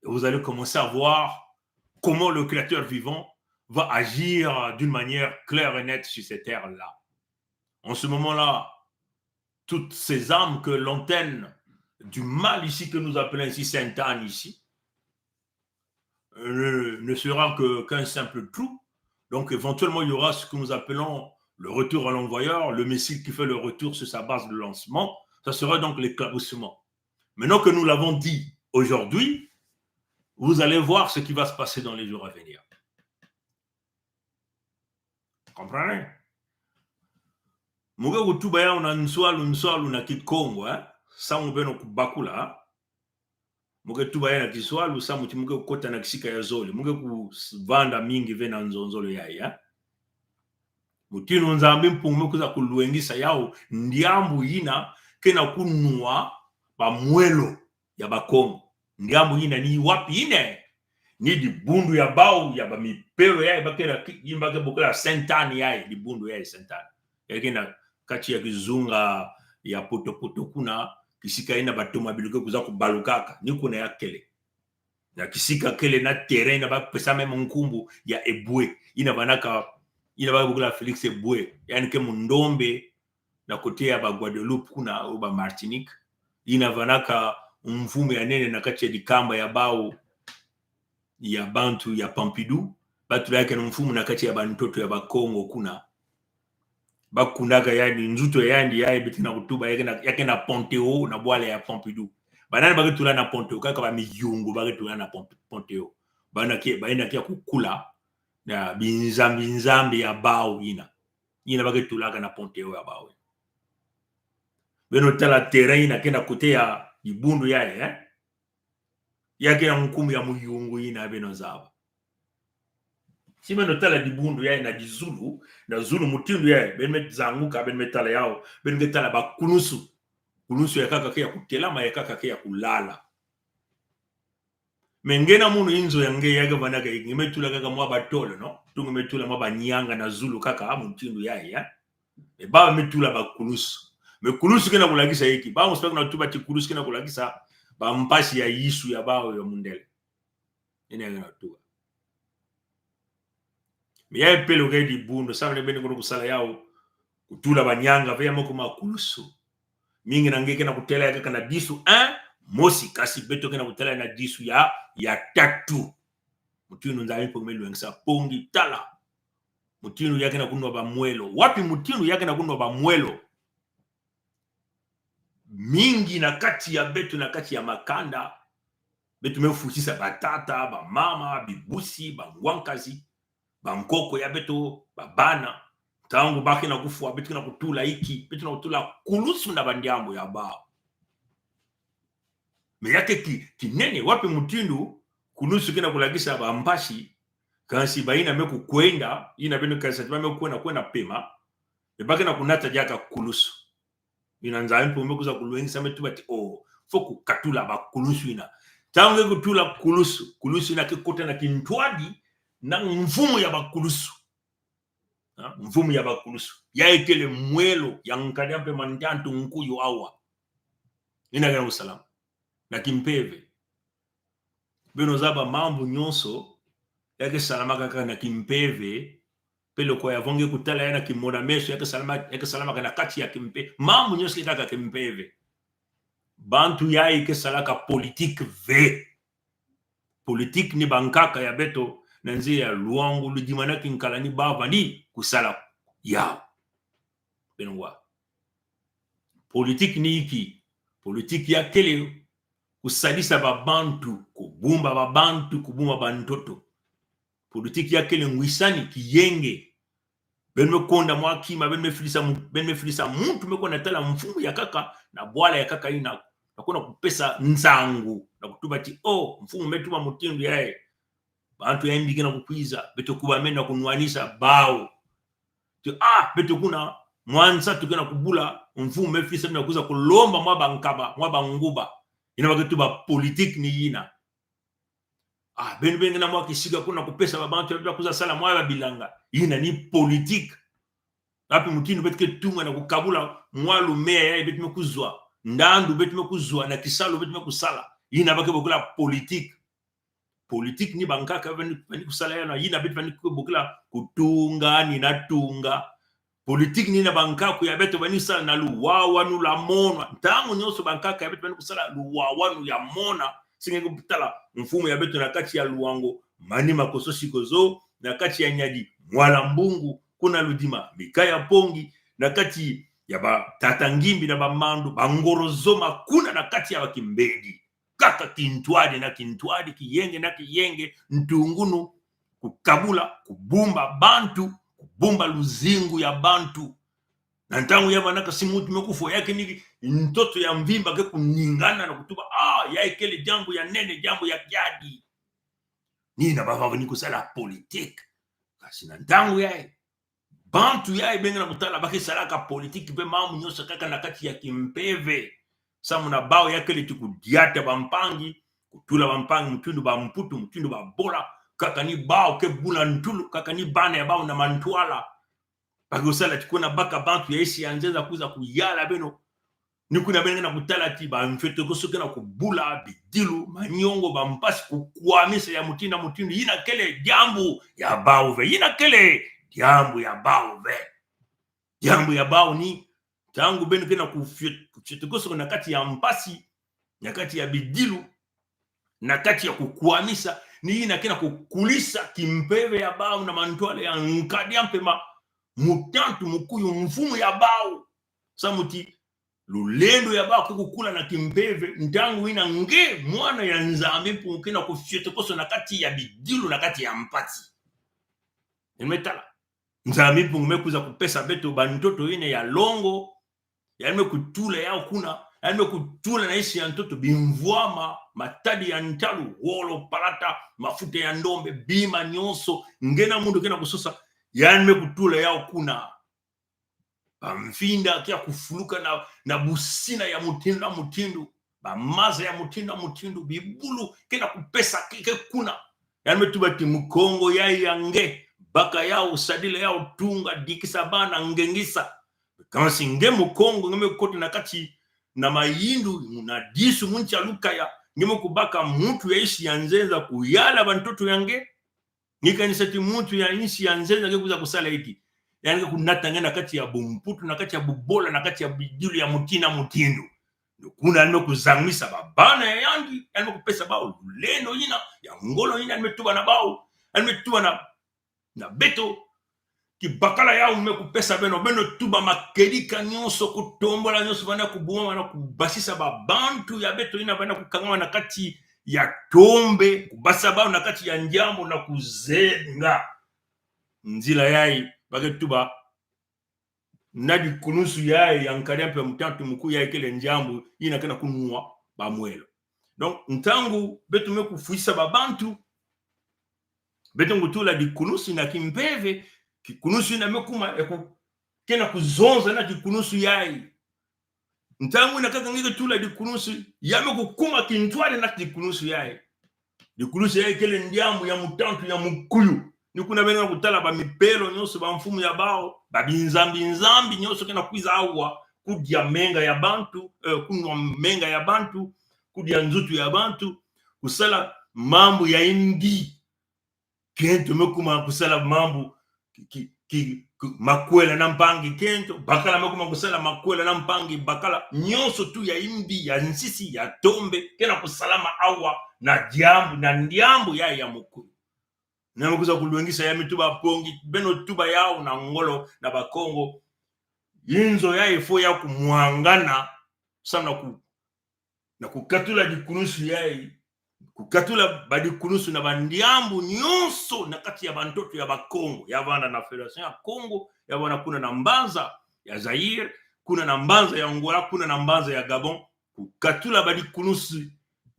Et vous allez commencer à voir comment le Créateur vivant va agir d'une manière claire et nette sur ces terres-là. En ce moment-là, toutes ces âmes que l'antenne du mal ici, que nous appelons ici Sainte-Anne ici, ne sera qu'un simple trou. Donc éventuellement, il y aura ce que nous appelons le retour à l'envoyeur, le missile qui fait le retour sur sa base de lancement. Ça sera donc l'éclaboussement. Maintenant que nous l'avons dit aujourd'hui, vous allez voir ce qui va se passer dans les jours à venir. Comprenez? Muge kutuba ya una nswalu na Kikongo, samu beno kubakula. Muge tuba ya na Kiswalu, samu muge kukota na kisika ya zoli. Muge kuvanda mingi vena nzonzolo ya. Mutinu Nzambi Mpungu kuza kuluengisa yao ndiambu yina kena kunua ba mwelo ya Bakongo. Ndiambu yina ni wapi ine? Ni di bundu ya bau ya ba mipero ya bakera yimbake bokela Sainte-Anne ya di bundu ya Sainte-Anne. Yakena kati ya kizunga ya poto kuna kisika ina batoma biluke kuza kubalukaka ni kuna ya kele. Na kisika kele na terrain na ba pesa meme nkumbu ya Ebwe ina banaka ina ba bokela Felix Ebwe yani ke mundombe na kote ya ba Guadeloupe kuna au ba Martinique ina banaka mfumo ya nene na kati ya dikamba ya bao ya bantu ya Pompidou batu yake na mfumo na kati ya bantoto ya Bakongo kuna bakundaga yani nzuto yandi yaye bitina kutuba yake na Ponteo na bwale ya Pompidou banani bakitula na Ponteo kaka ba miyungu bakitula na Ponteo baina kia kukula na binzambi ya bao ina bakitula na Ponteo ya bao beno tala terrain na kena kote ya ibundu yaye yake na mkumu ya muyungu ina beno zaba Sima tala dibundu ya na dizulu na zulu mutindu ya ben met zanguka ben metala yao ben metala ba kunusu ya kaka kia kutelama ya kaka kia kulala mengena munu inzo yange yaga banaka imetula kaka mwa batolo no tungu metula mwa banyanga na zulu kaka mutindu ya e ba metula ba kunusu me kunusu kena kulagisa hiki ba muspeka na tuba kunusu kena kulagisa ba mpashi ya yisu ya bao ya mundele ina yana tuba Miya pelo ga di bundo sa ne beni ko kusala yao kutula banyanga vya moko makulusu mingi na ngeke na kutela yake kana disu mosi kasi beto kana kutela na disu ya tatu mutinu nzami pomelo ngisa pongi tala mutinu yake na kunwa ba mwelo wapi mutinu yake na kunwa ba mwelo mingi na kati ya beto na kati ya makanda beto mefusisa batata ba mama bibusi ba ngwankazi Bangkoko ya beto babana tangu baki na kufu beto na kutula iki beto na kutula kulusu na bandiambo ya bao me yake kinene wapi mutindu kunusu kina kulagisa bambashi kansi baina meku kwenda ina beno kansa meku kwenda pema e baki na kunata jaka kulusu ina nzampo mekuza kuluengi metu bati foku katula ba kulusu ina tangu kutula kulusu ina kikota na kintwadi na mfumo ya bakulusu mfumo ya bakulusu ya ekele mwelo ya nkadi ampe mandantu nkuyu awa ina gana usalama na kimpeve beno zaba mambo nyonso yake salama kaka na kimpeve pelo kwa yavonge kutala yana kimona meso yake salama kana kati ya kimpe mambo nyonso kaka kimpeve bantu ya ike salaka politique ni bankaka ya beto nanzi ya luangu lujimana kinkalani baba ni kusala yao benwa politique ni iki politique ya kele kusalisa babantu, kubumba babantu, kubumba bantoto. Politiki yake ngwisani kiyenge. Beno konda mwakima, beno filisa muntu meko natala mfumu ya kaka na bwala ya kaka ina. Nakuna kupesa nzangu. Na kutuba ti, mfumu metuma mutindu yae. Bantu ya imbi kena kukwiza. Beto kubamenda kunuanisa bao. Ti, beto kuna mwanza tukena kubula mfumu mefilisa mna kuza kulomba mwaba nkaba, mwaba nguba. Ina waketuba politik ni yina. Benu bengena mwakisiga kuna kupesa babantu ya kuza sala mwaba bilanga. Yina ni politik. Api mutindu betike tunga na kukabula mwalu mea ya betume kuzwa. Ndandu betume kuzwa na kisalo betume kusala. Yina bake bokula politik. Politik ni bankaka bani kusala yana. Yina betume bokula kutunga ni natunga. Politik ni na bankaka ya betu bani sala na luwawa nu la mona. Ntangu nyoso bankaka ya betu bani kusala luwawa nu ya mona. Singe kupitala mfumu ya betu na kati ya luwango. Mani makoso shikozo na kati ya nyadi mwala mbungu. Kuna ludima mikaya pongi na kati ya ba tatangimbi na ba mandu bangorozoma kuna na kati ya bakimbedi kaka kintwadi na kintwadi kiyenge na kiyenge ntungunu kukabula kubumba bantu kubumba luzingu ya bantu na ntangu ya manaka simutu mekufo yake ni mtoto ya mvimba ke kuningana na kutuba ya ikele jambo ya nene jambo ya jadi nina baba ni kusala politique kasi na ntangu ya bantu ya ibenga na mutala baki salaka politiki pe mamu nyoso kaka na kati ya kimpeve samu na bao yake litukudiata bampangi kutula bampangi mtundu ba mputu mtundu ba bola kaka ni bao ke bula ntulu kaka ni bana ya bao na mantwala baki usala tikuna baka bantu ya isi anzeza kuza kuyala beno nikuna benga na mutala ti ba mfeto kosuke na kubula bidilu manyongo ba mpasi kukwamisa ya mutinda mutindu yina kele jambu ya bao ve yina kele jambo ya bao ve. Jambo ya bao ni tangu benu kena kufyetukoso na kati ya mpasi na kati ya bidilu na kati ya kukuamisa ni hii na kena kukulisa kimpeve ya bao na mantwale ya nkadia mpema mutantu mukuyu mfumu ya bao samuti lulendo ya bao kukula na kimpeve ntangu ina nge mwana ya nzambe kena kufyetukoso na kati ya bidilu na kati ya mpasi nimetala nzambi pungume kuza kupesa beto bantoto ine ya longo ya kutula yao kuna ya kutula na isi ya ntoto bimvwama matadi ya ntalu wolo palata mafuta ya ndombe bima nyonso ngena mundu kena kusosa ya kutula yao kuna bamfinda kia kufuluka na busina ya mutindu bamaza ya mutindu bibulu kena kupesa kike kuna ya tubati mkongo ya yange baka yao sadile yao tunga dikisa bana ngengisa kama singe mukongo ngeme kote na kati na mayindu na disu muncha lukaya ngeme kubaka muntu ya isi ya nzenza kuyala bantoto yange nikanisa ti muntu ya isi ya nzenza ngekuza kusala hiki yani kunata ngena kati ya bumputu na kati ya bubola na kati ya bidilu ya mutina mutindu kuna nime kuzamisa babana ya yangi yani kupesa bao leno yina ya ngolo yina nimetuba na bao nimetuba na beto ki bakala ya umekupesa beno tuba makelika nyonso kutombola nyonso bana kubuma na kubasisa babantu ya beto ina bana kukangama na kati ya tombe kubasa bao na kati ya njambo na kuzenga nzila yai baketuba nadi kunusu yai yankaria mpe mtantu mkuu yai kele njambo ina kana kunua bamwelo donc ntangu beto mekufuisa babantu beto ngutula di kunusu na kimpeve kikunusu ina mekuma kena kuzonza na kikunusu yai ntangu ina kaka ngike tula di kunusu yame kukuma kintwale na kikunusu yai di kunusu yai kele ndiamu ya mutantu ya mukuyu nikuna bena kutala ba mipelo nyonso ba mfumu ya bao ba binzambi nyonso kena kwiza awa kudia menga ya bantu kunwa menga ya bantu kudia nzutu ya bantu kusala mambo ya indi kento mekuma kusala mambo makwela na mpangi kento bakala mekuma kusala makwela na mpangi bakala nyonso tu ya imbi ya nsisi ya tombe kena kusalama awa na diambu na ndiambu ya mukuru na mkuza kulwengisa ya mituba pongi beno tuba yao na ngolo na bakongo yinzo ya ifo ya kumwangana sana na kukatula dikunusu yai kukatula badikunusu na bandiambu nyonso na kati ya bantoto ya bakongo ya bana na federation ya Congo ya bana kuna na mbanza ya Zaire kuna na mbanza ya Angola kuna na mbanza ya Gabon kukatula badikunusu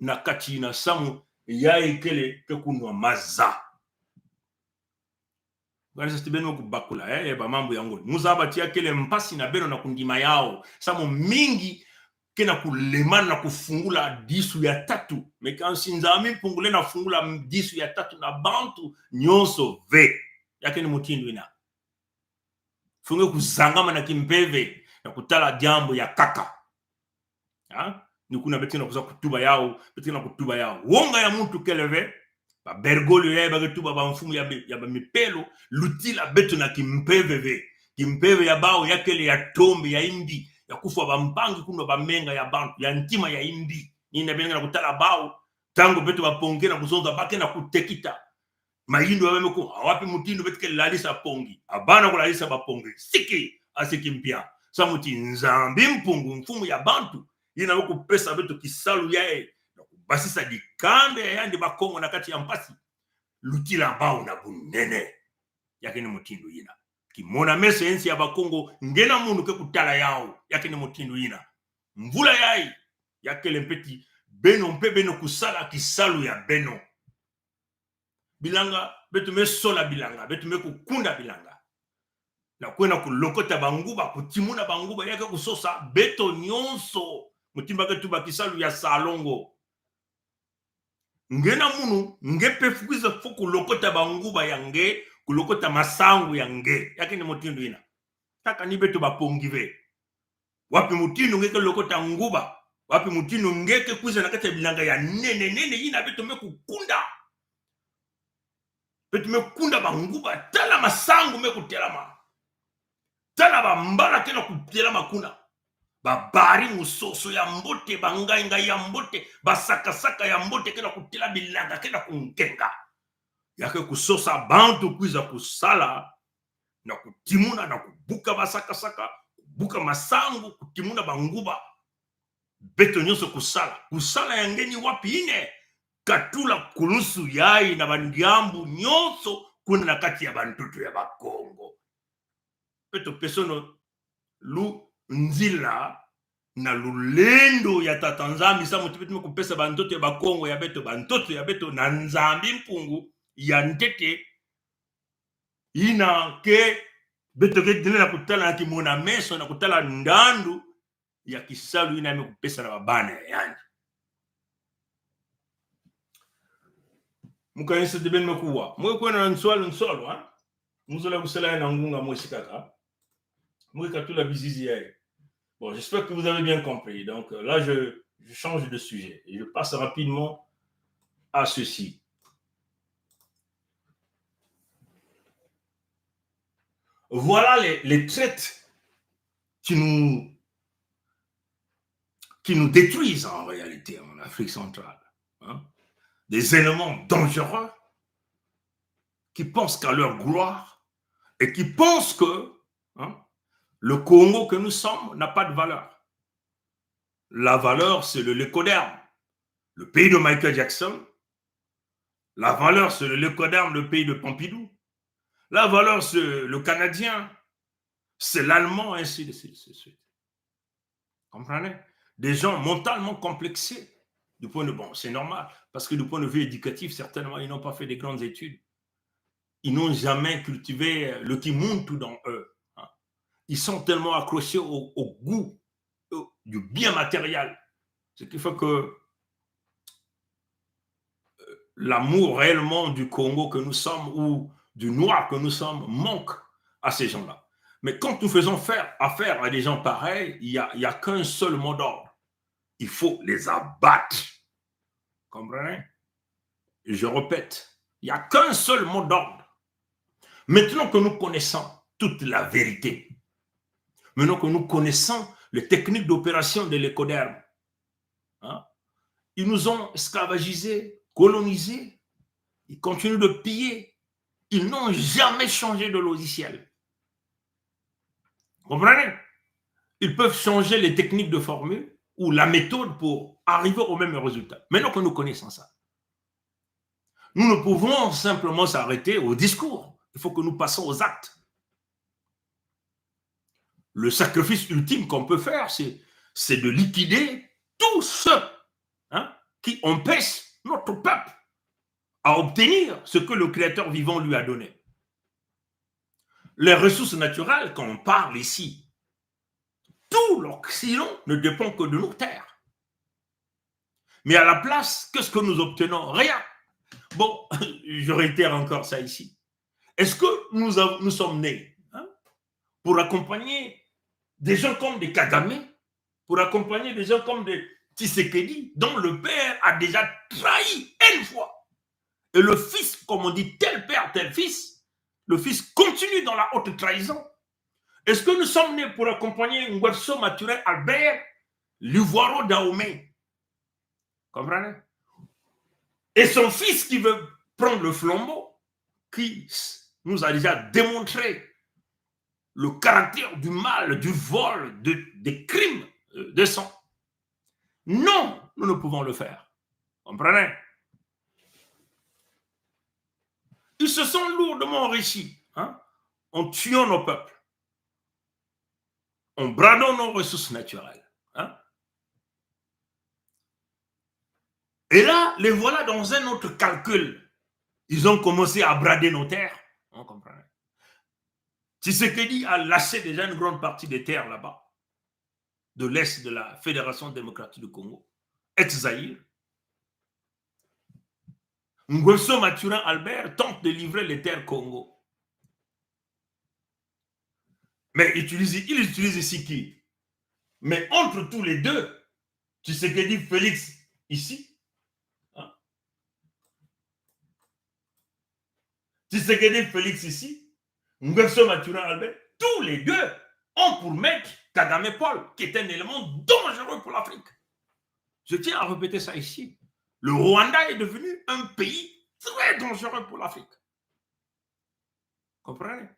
na kati na samu yai kele ke kunwa maza Ganisa tibeno kubakula ba mambo yango muzaba tia kele mpasi na beno na kundima yao samu mingi kena kulemana na kufungula disu ya tatu mekansi nzami pungule na fungula disu ya tatu na bantu nyonso ve yake ni mutindo ina funge kuzangama na kimpeve na kutala jambo ya kaka ni kuna betina kuza kutuba yao betina kutuba yao wonga ya mtu keleve ba bergolo ya ba kutuba ba mfumu ya ba mipelo lutila betu na kimpeve ya bao yakele ya tombe ya indi ya kufa bampangi kuno bamenga ya bantu ya ntima ya indi nina benga na kutala bao tango betu baponge na kuzonza bake na kutekita mayindo bameko awapi mutindo betike lalisa pongi abana kulalisa bapongi asiki mpia samuti nzambi mpungu mfumu ya bantu ina wako pesa betu kisalu yae na kubasisa dikande ya yandi bakongo na kati ya mpasi lutila bao na bunene yake ni mutindo ina kimona mese ensi ya bakongo ngena mundu ke kutala yao yake ni mutindo ina mvula yai yake lempeti beno mpe beno kusala kisalu ya beno bilanga betu mesola bilanga betu mekukunda bilanga na kwena kulokota banguba kutimuna banguba yake kusosa beto nyonso mutimba ke tuba kisalu ya salongo ngena munu ngepe fukiza fuku lokota banguba yange kulokota masangu yange yake ni mutindo ina taka ni beto bapongive wapi mutindo ngeke lokota nguba wapi mutindo ngeke kuza na kati ya bilanga ya nene ina beto mekukunda beto mekunda banguba tala masangu mekutelama tala bambala kena kutelama kuna babari musoso ya mbote bangainga ya mbote basakasaka ya mbote kena kutela bilanga kena kunkenga yake kusosa bantu kuiza kusala na kutimuna na kubuka basakasaka kubuka masangu kutimuna banguba beto nyonso kusala yangeni wapi ine katula kulusu yai na bandiambu nyonso kuna na kati ya bantutu ya bakongo beto pesono lu nzila na lulendo ya tatanzambi sa motipetume kupesa bantoto ya bakongo ya beto bantoto ya beto na nzambi mpungu ya ntete ina ke beto ke dine na kutala na kimona meso na kutala ndandu ya kisalu ina me kupesa na babana ya yandi muka yense de ben mekuwa mwe kwena nswalo ha muzola kusala na ngunga mwesikaka mwe katula bizizi yae. Bon, j'espère que vous avez bien compris. Donc là, je change de sujet et je passe rapidement à ceci. Voilà les traites qui nous détruisent en réalité en Afrique centrale. Hein? Des éléments dangereux qui pensent qu'à leur gloire et qui pensent que le Congo que nous sommes n'a pas de valeur. La valeur, c'est le Lécoderme, le pays de Michael Jackson. La valeur, c'est le Lécoderme, le pays de Pompidou. La valeur, c'est le Canadien, c'est l'Allemand, ainsi de suite. Comprenez? Des gens mentalement complexés. Du point de vue, bon, c'est normal, parce que du point de vue éducatif, certainement, ils n'ont pas fait de grandes études. Ils n'ont jamais cultivé le Kimuntu dans eux. Ils sont tellement accrochés au goût du bien matériel. Ce qui fait que l'amour réellement du Congo que nous sommes ou du noir que nous sommes manque à ces gens-là. Mais quand nous faisons affaire à des gens pareils, il n'y a qu'un seul mot d'ordre. Il faut les abattre. Comprenez? Je répète, il n'y a qu'un seul mot d'ordre. Maintenant que nous connaissons toute la vérité, maintenant que nous connaissons les techniques d'opération de l'écoderme, ils nous ont esclavagisés, colonisés, ils continuent de piller, ils n'ont jamais changé de logiciel. Vous comprenez? Ils peuvent changer les techniques de formule ou la méthode pour arriver au même résultat. Maintenant que nous connaissons ça, nous ne pouvons simplement s'arrêter au discours. Il faut que nous passions aux actes. Le sacrifice ultime qu'on peut faire, c'est de liquider tous ceux qui empêchent notre peuple à obtenir ce que le Créateur vivant lui a donné. Les ressources naturelles, quand on parle ici, tout l'Occident ne dépend que de nos terres. Mais à la place, qu'est-ce que nous obtenons? Rien. Bon, je réitère encore ça ici. Est-ce que nous sommes nés pour accompagner des gens comme des Kagame, pour accompagner des gens comme des Tshisekedi, dont le père a déjà trahi une fois? Et le fils, comme on dit, tel père, tel fils, le fils continue dans la haute trahison. Est-ce que nous sommes nés pour accompagner Nguesso Maturin Albert, Livoiro Dahomey? Comprenez? Et son fils qui veut prendre le flambeau, qui nous a déjà démontré le caractère du mal, du vol, des crimes de sang. Non, nous ne pouvons le faire. Comprenez? Ils se sont lourdement enrichis en tuant nos peuples, en bradant nos ressources naturelles. Et là, les voilà dans un autre calcul. Ils ont commencé à brader nos terres. On comprend. Tshisekedi a lâché déjà une grande partie des terres là-bas, de l'Est de la Fédération démocratique du Congo, ex-Zaïre. Nguesso Maturin Albert tente de livrer les terres Congo. Mais il utilise ici qui? Mais entre tous les deux, Tshisekedi Félix ici, Tshisekedi Félix ici, Nguesso Maturin Albert, tous les deux ont pour maître Kagame Paul, qui est un élément dangereux pour l'Afrique. Je tiens à répéter ça ici. Le Rwanda est devenu un pays très dangereux pour l'Afrique. Comprenez?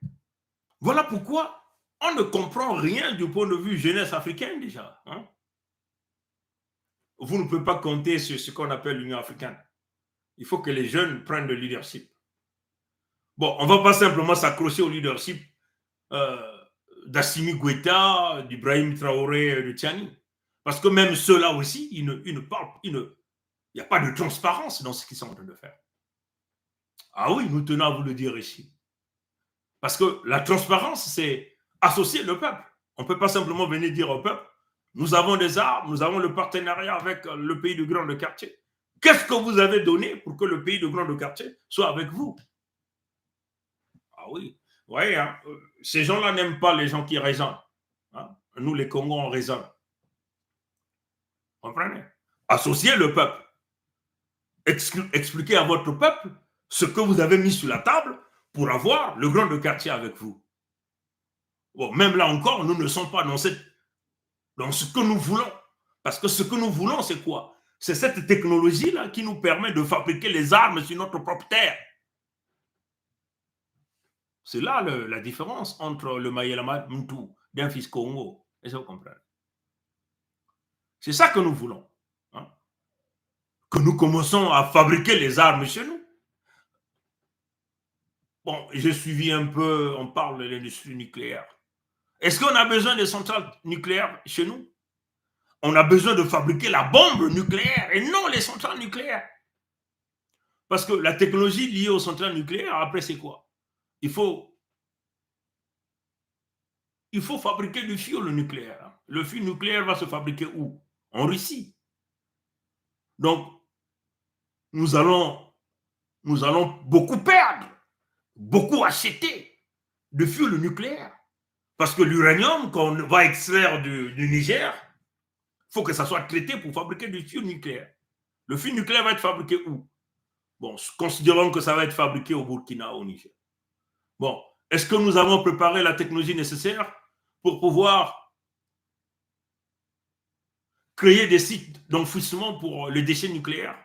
Voilà pourquoi on ne comprend rien du point de vue jeunesse africaine déjà. Vous ne pouvez pas compter sur ce qu'on appelle l'Union africaine. Il faut que les jeunes prennent le leadership. Bon, on ne va pas simplement s'accrocher au leadership d'Assimi Goïta, d'Ibrahim Traoré, de Tiani. Parce que même ceux-là aussi, ils ne parlent, il n'y a pas de transparence dans ce qu'ils sont en train de faire. Ah oui, nous tenons à vous le dire ici. Parce que la transparence, c'est associer le peuple. On ne peut pas simplement venir dire au peuple, nous avons des armes, nous avons le partenariat avec le pays de Grand Quartier. Qu'est-ce que vous avez donné pour que le pays de Grand Quartier soit avec vous? Ah oui, vous voyez, ces gens-là n'aiment pas les gens qui raisonnent. Nous, les Congos, on raisonne. Comprenez? Associez le peuple. Expliquez à votre peuple ce que vous avez mis sur la table pour avoir le Grand Quartier avec vous. Bon, même là encore, nous ne sommes pas dans ce que nous voulons. Parce que ce que nous voulons, c'est quoi? C'est cette technologie-là qui nous permet de fabriquer les armes sur notre propre terre. C'est là la différence entre le Mayela Muntu d'un fils Congo. Et ça, vous comprenez? C'est ça que nous voulons. Que nous commençons à fabriquer les armes chez nous. Bon, j'ai suivi un peu, on parle de l'industrie nucléaire. Est-ce qu'on a besoin de centrales nucléaires chez nous? On a besoin de fabriquer la bombe nucléaire et non les centrales nucléaires. Parce que la technologie liée aux centrales nucléaires, après, c'est quoi? Il faut fabriquer du fioul nucléaire. Le fioul nucléaire va se fabriquer où? En Russie. Donc, nous allons beaucoup perdre, beaucoup acheter de fioul nucléaire. Parce que l'uranium qu'on va extraire du Niger, il faut que ça soit traité pour fabriquer du fioul nucléaire. Le fioul nucléaire va être fabriqué où? Bon, considérons que ça va être fabriqué au Burkina, au Niger. Bon, est-ce que nous avons préparé la technologie nécessaire pour pouvoir créer des sites d'enfouissement pour les déchets nucléaires?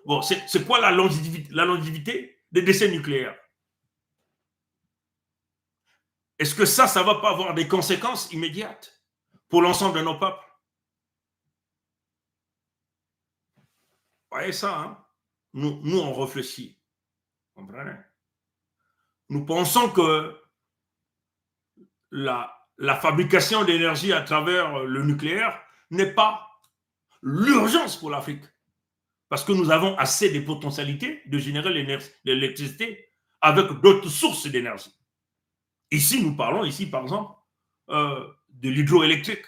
Bon, c'est quoi la longévité des déchets nucléaires? Est-ce que ça ne va pas avoir des conséquences immédiates pour l'ensemble de nos peuples? voyez ça, hein? Nous, on réfléchit. Vous comprenez? Nous pensons que la fabrication d'énergie à travers le nucléaire n'est pas l'urgence pour l'Afrique. Parce que nous avons assez de potentialités de générer l'électricité avec d'autres sources d'énergie. Ici, nous parlons, ici, par exemple, de l'hydroélectrique.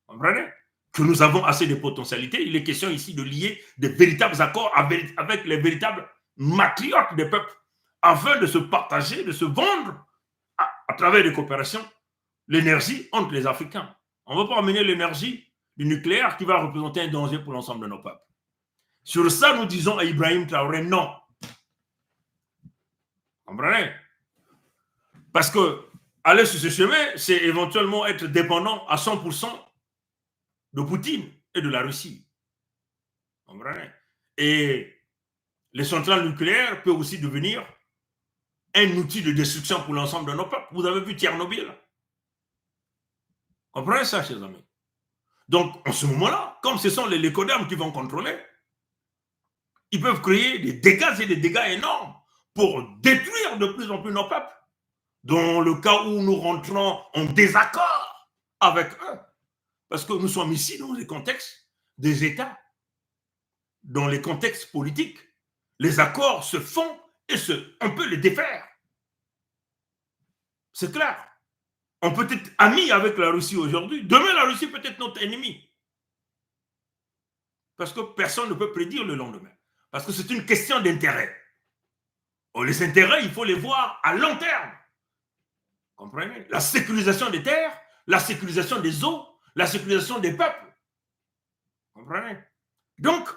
Vous comprenez? Que nous avons assez de potentialités. Il est question ici de lier de véritables accords avec les véritables matriotes des peuples afin de se partager, de se vendre à travers des coopérations l'énergie entre les Africains. On ne va pas amener l'énergie du nucléaire qui va représenter un danger pour l'ensemble de nos peuples. Sur ça, nous disons à Ibrahim Traoré non. Vous comprenez? Parce que aller sur ce chemin, c'est éventuellement être dépendant à 100% de Poutine et de la Russie. Vous comprenez? Et les centrales nucléaires peuvent aussi devenir un outil de destruction pour l'ensemble de nos peuples. Vous avez vu Tchernobyl. Vous comprenez ça, chers amis? Donc, en ce moment-là, comme ce sont les Coderm qui vont contrôler, ils peuvent créer des dégâts et des dégâts énormes pour détruire de plus en plus nos peuples. Dans le cas où nous rentrons en désaccord avec eux. Parce que nous sommes ici dans les contextes des États, dans les contextes politiques. Les accords se font et on peut les défaire. C'est clair. On peut être amis avec la Russie aujourd'hui. Demain, la Russie peut être notre ennemi. – Parce que personne ne peut prédire le lendemain. Parce que c'est une question d'intérêt. Les intérêts, il faut les voir à long terme. Comprenez? La sécurisation des terres, la sécurisation des eaux, la sécurisation des peuples. Comprenez? Donc,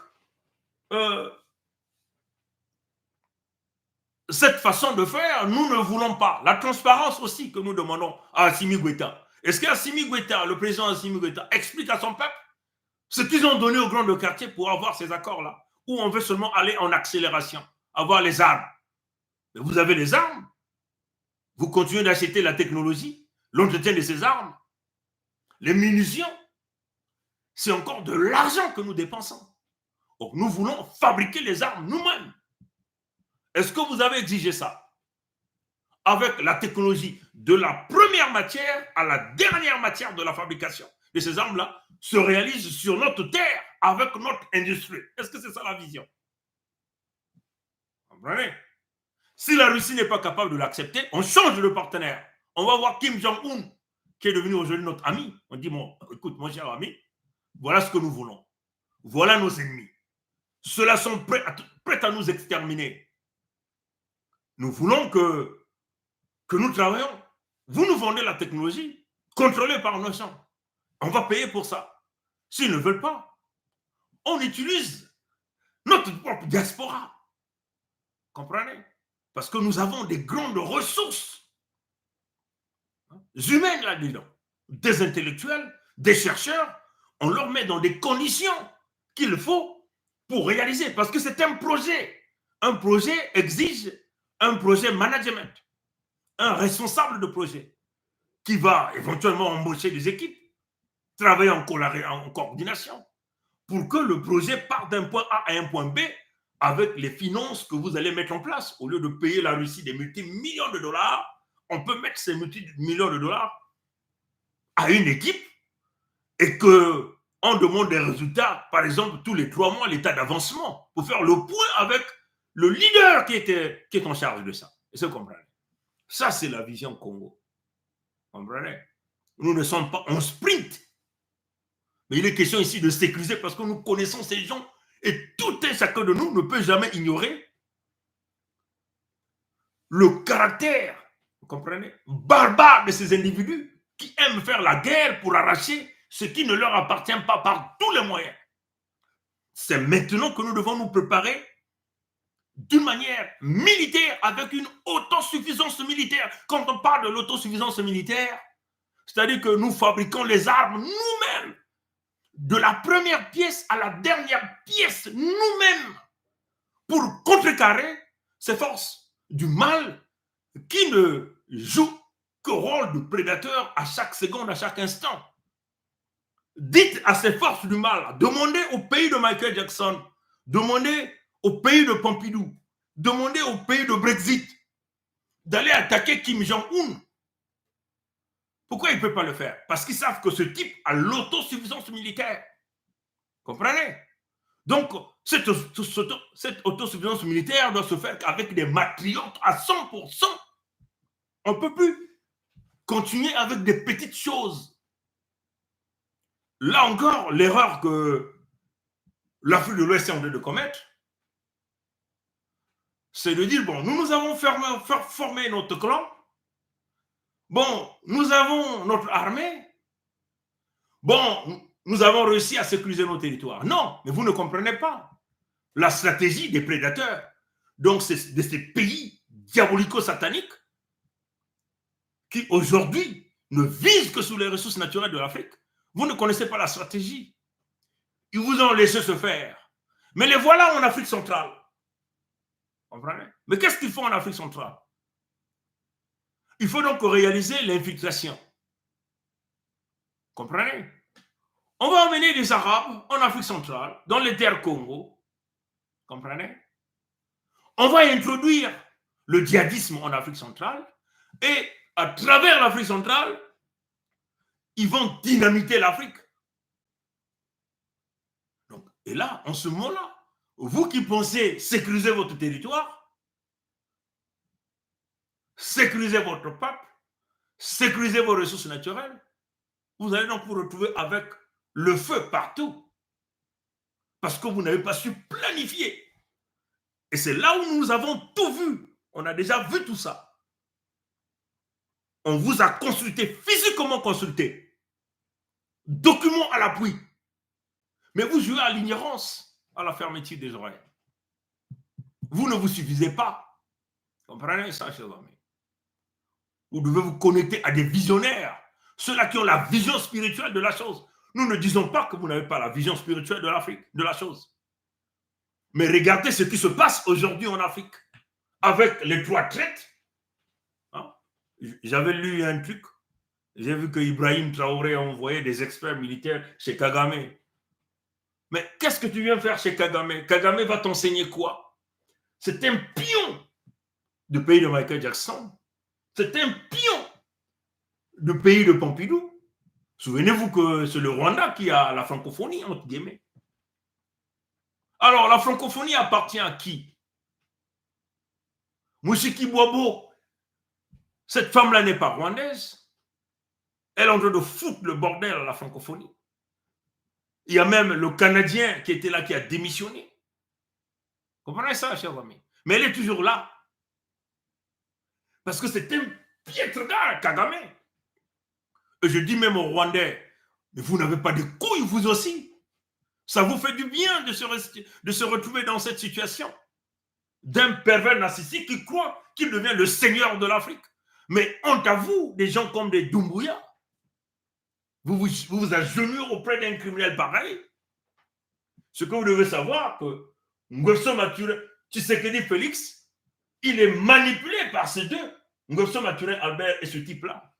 cette façon de faire, nous ne voulons pas. La transparence aussi que nous demandons à Assimi Goïta. Est-ce qu'Assimi Goïta, le président Assimi Goïta, explique à son peuple ce qu'ils ont donné aux grands quartiers pour avoir ces accords-là, où on veut seulement aller en accélération, avoir les armes. Mais vous avez les armes, vous continuez d'acheter la technologie, l'entretien de ces armes, les munitions, c'est encore de l'argent que nous dépensons. Donc nous voulons fabriquer les armes nous-mêmes. Est-ce que vous avez exigé ça? Avec la technologie de la première matière à la dernière matière de la fabrication de ces armes-là se réalise sur notre terre avec notre industrie. Est-ce que c'est ça la vision? Vous comprenez? Si la Russie n'est pas capable de l'accepter, on change de partenaire. On va voir Kim Jong-un, qui est devenu aujourd'hui notre ami. On dit, bon, écoute, mon cher ami, voilà ce que nous voulons. Voilà nos ennemis. Ceux-là sont prêts à nous exterminer. Nous voulons que nous travaillions. Vous nous vendez la technologie, contrôlée par nos champs. On va payer pour ça. S'ils ne veulent pas, on utilise notre propre diaspora. Comprenez? Parce que nous avons des grandes ressources humaines là-dedans. Des intellectuels, des chercheurs, on leur met dans des conditions qu'il faut pour réaliser. Parce que c'est un projet. Un projet exige un projet management. Un responsable de projet qui va éventuellement embaucher des équipes, travailler en coordination pour que le projet parte d'un point A à un point B avec les finances que vous allez mettre en place. Au lieu de payer la Russie des multimillions de dollars, on peut mettre ces multimillions de dollars à une équipe et qu'on demande des résultats, par exemple, tous les 3 mois, l'état d'avancement, pour faire le point avec le leader qui est en charge de ça. Est-ce que vous comprenez? Ça, c'est la vision Congo. Vous comprenez? Nous ne sommes pas en sprint. Mais il est question ici de sécuriser parce que nous connaissons ces gens et tout un chacun de nous ne peut jamais ignorer le caractère, vous comprenez, barbare de ces individus qui aiment faire la guerre pour arracher ce qui ne leur appartient pas par tous les moyens. C'est maintenant que nous devons nous préparer d'une manière militaire, avec une autosuffisance militaire. Quand on parle de l'autosuffisance militaire, c'est-à-dire que nous fabriquons les armes nous-mêmes, de la première pièce à la dernière pièce, nous-mêmes, pour contrecarrer ces forces du mal qui ne jouent que rôle de prédateur à chaque seconde, à chaque instant. Dites à ces forces du mal, demandez au pays de Michael Jackson Demandez au pays de Pompidou, demandez au pays de Brexit d'aller attaquer Kim Jong-un. Pourquoi ils ne peuvent pas le faire? Parce qu'ils savent que ce type a l'autosuffisance militaire. Comprenez? Donc, cette autosuffisance militaire doit se faire avec des matriotes à 100%. On ne peut plus continuer avec des petites choses. Là encore, l'erreur que l'Afrique de l'Ouest est en train de commettre, c'est de dire, bon, nous avons formé notre clan, bon, nous avons notre armée, bon, nous avons réussi à sécuriser nos territoires. Non, mais vous ne comprenez pas la stratégie des prédateurs, donc de ces pays diabolico-sataniques qui aujourd'hui ne visent que sur les ressources naturelles de l'Afrique. Vous ne connaissez pas la stratégie. Ils vous ont laissé se faire. Mais les voilà en Afrique centrale. Comprenez? Mais qu'est-ce qu'ils font en Afrique centrale? Il faut donc réaliser l'infiltration. Comprenez? On va emmener des Arabes en Afrique centrale, dans les terres Congo. Comprenez? On va introduire le djihadisme en Afrique centrale et à travers l'Afrique centrale, ils vont dynamiter l'Afrique. Et là, en ce moment-là, vous qui pensez sécuriser votre territoire, sécuriser votre peuple, sécuriser vos ressources naturelles, vous allez donc vous retrouver avec le feu partout. Parce que vous n'avez pas su planifier. Et c'est là où nous avons tout vu. On a déjà vu tout ça. On vous a consulté, physiquement consulté. Documents à l'appui. Mais vous jouez à l'ignorance, à la fermeture des oreilles. Vous ne vous suffisez pas. Comprenez ça, chers amis? Vous devez vous connecter à des visionnaires, ceux-là qui ont la vision spirituelle de la chose. Nous ne disons pas que vous n'avez pas la vision spirituelle de l'Afrique, de la chose. Mais regardez ce qui se passe aujourd'hui en Afrique avec les trois traites. Hein? J'avais lu un truc. J'ai vu que Ibrahim Traoré a envoyé des experts militaires chez Kagame. Mais qu'est-ce que tu viens faire chez Kagame? Kagame va t'enseigner quoi? C'est un pion du pays de Michael Jackson. C'est un pion du pays de Pompidou. Souvenez-vous que c'est le Rwanda qui a la francophonie, entre guillemets. Alors, la francophonie appartient à qui? Moussiki Boabo, cette femme-là n'est pas rwandaise. Elle est en train de foutre le bordel à la francophonie. Il y a même le Canadien qui était là, qui a démissionné. Comprenez ça, chers amis? Mais elle est toujours là. Parce que c'est un piètre gars, Kagame. Et je dis même aux Rwandais, mais vous n'avez pas de couilles, vous aussi. Ça vous fait du bien de se retrouver dans cette situation d'un pervers narcissique qui croit qu'il devient le seigneur de l'Afrique. Mais honte à vous, des gens comme des Doumbouya. Vous vous agenouillez auprès d'un criminel pareil. Ce que vous devez savoir, que Nguesso Maturin, Tshisekedi Félix, il est manipulé par ces deux, Nguesso Maturin Albert et ce type-là.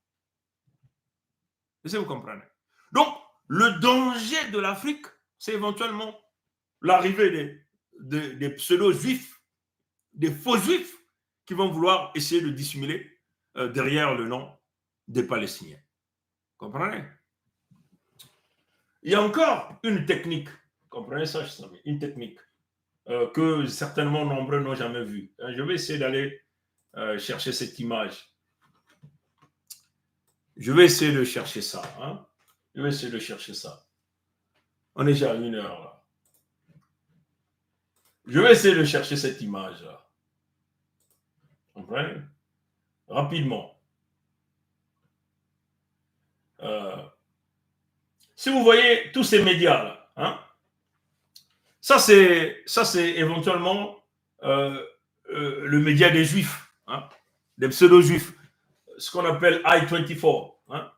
Est-ce que vous comprenez? Donc, le danger de l'Afrique, c'est éventuellement l'arrivée des pseudo-juifs, des faux juifs qui vont vouloir essayer de dissimuler derrière le nom des Palestiniens. Comprenez? Il y a encore une technique, comprenez ça, une technique que certainement nombreux n'ont jamais vue. Je vais essayer d'aller chercher cette image. Je vais essayer de chercher ça. Hein? Je vais essayer de chercher ça. On est déjà à 1 heure là. Je vais essayer de chercher cette image là. Comprenez? Rapidement. Si vous voyez tous ces médias là, hein, ça c'est éventuellement le média des juifs, hein, des pseudo-juifs, ce qu'on appelle I-24. Hein,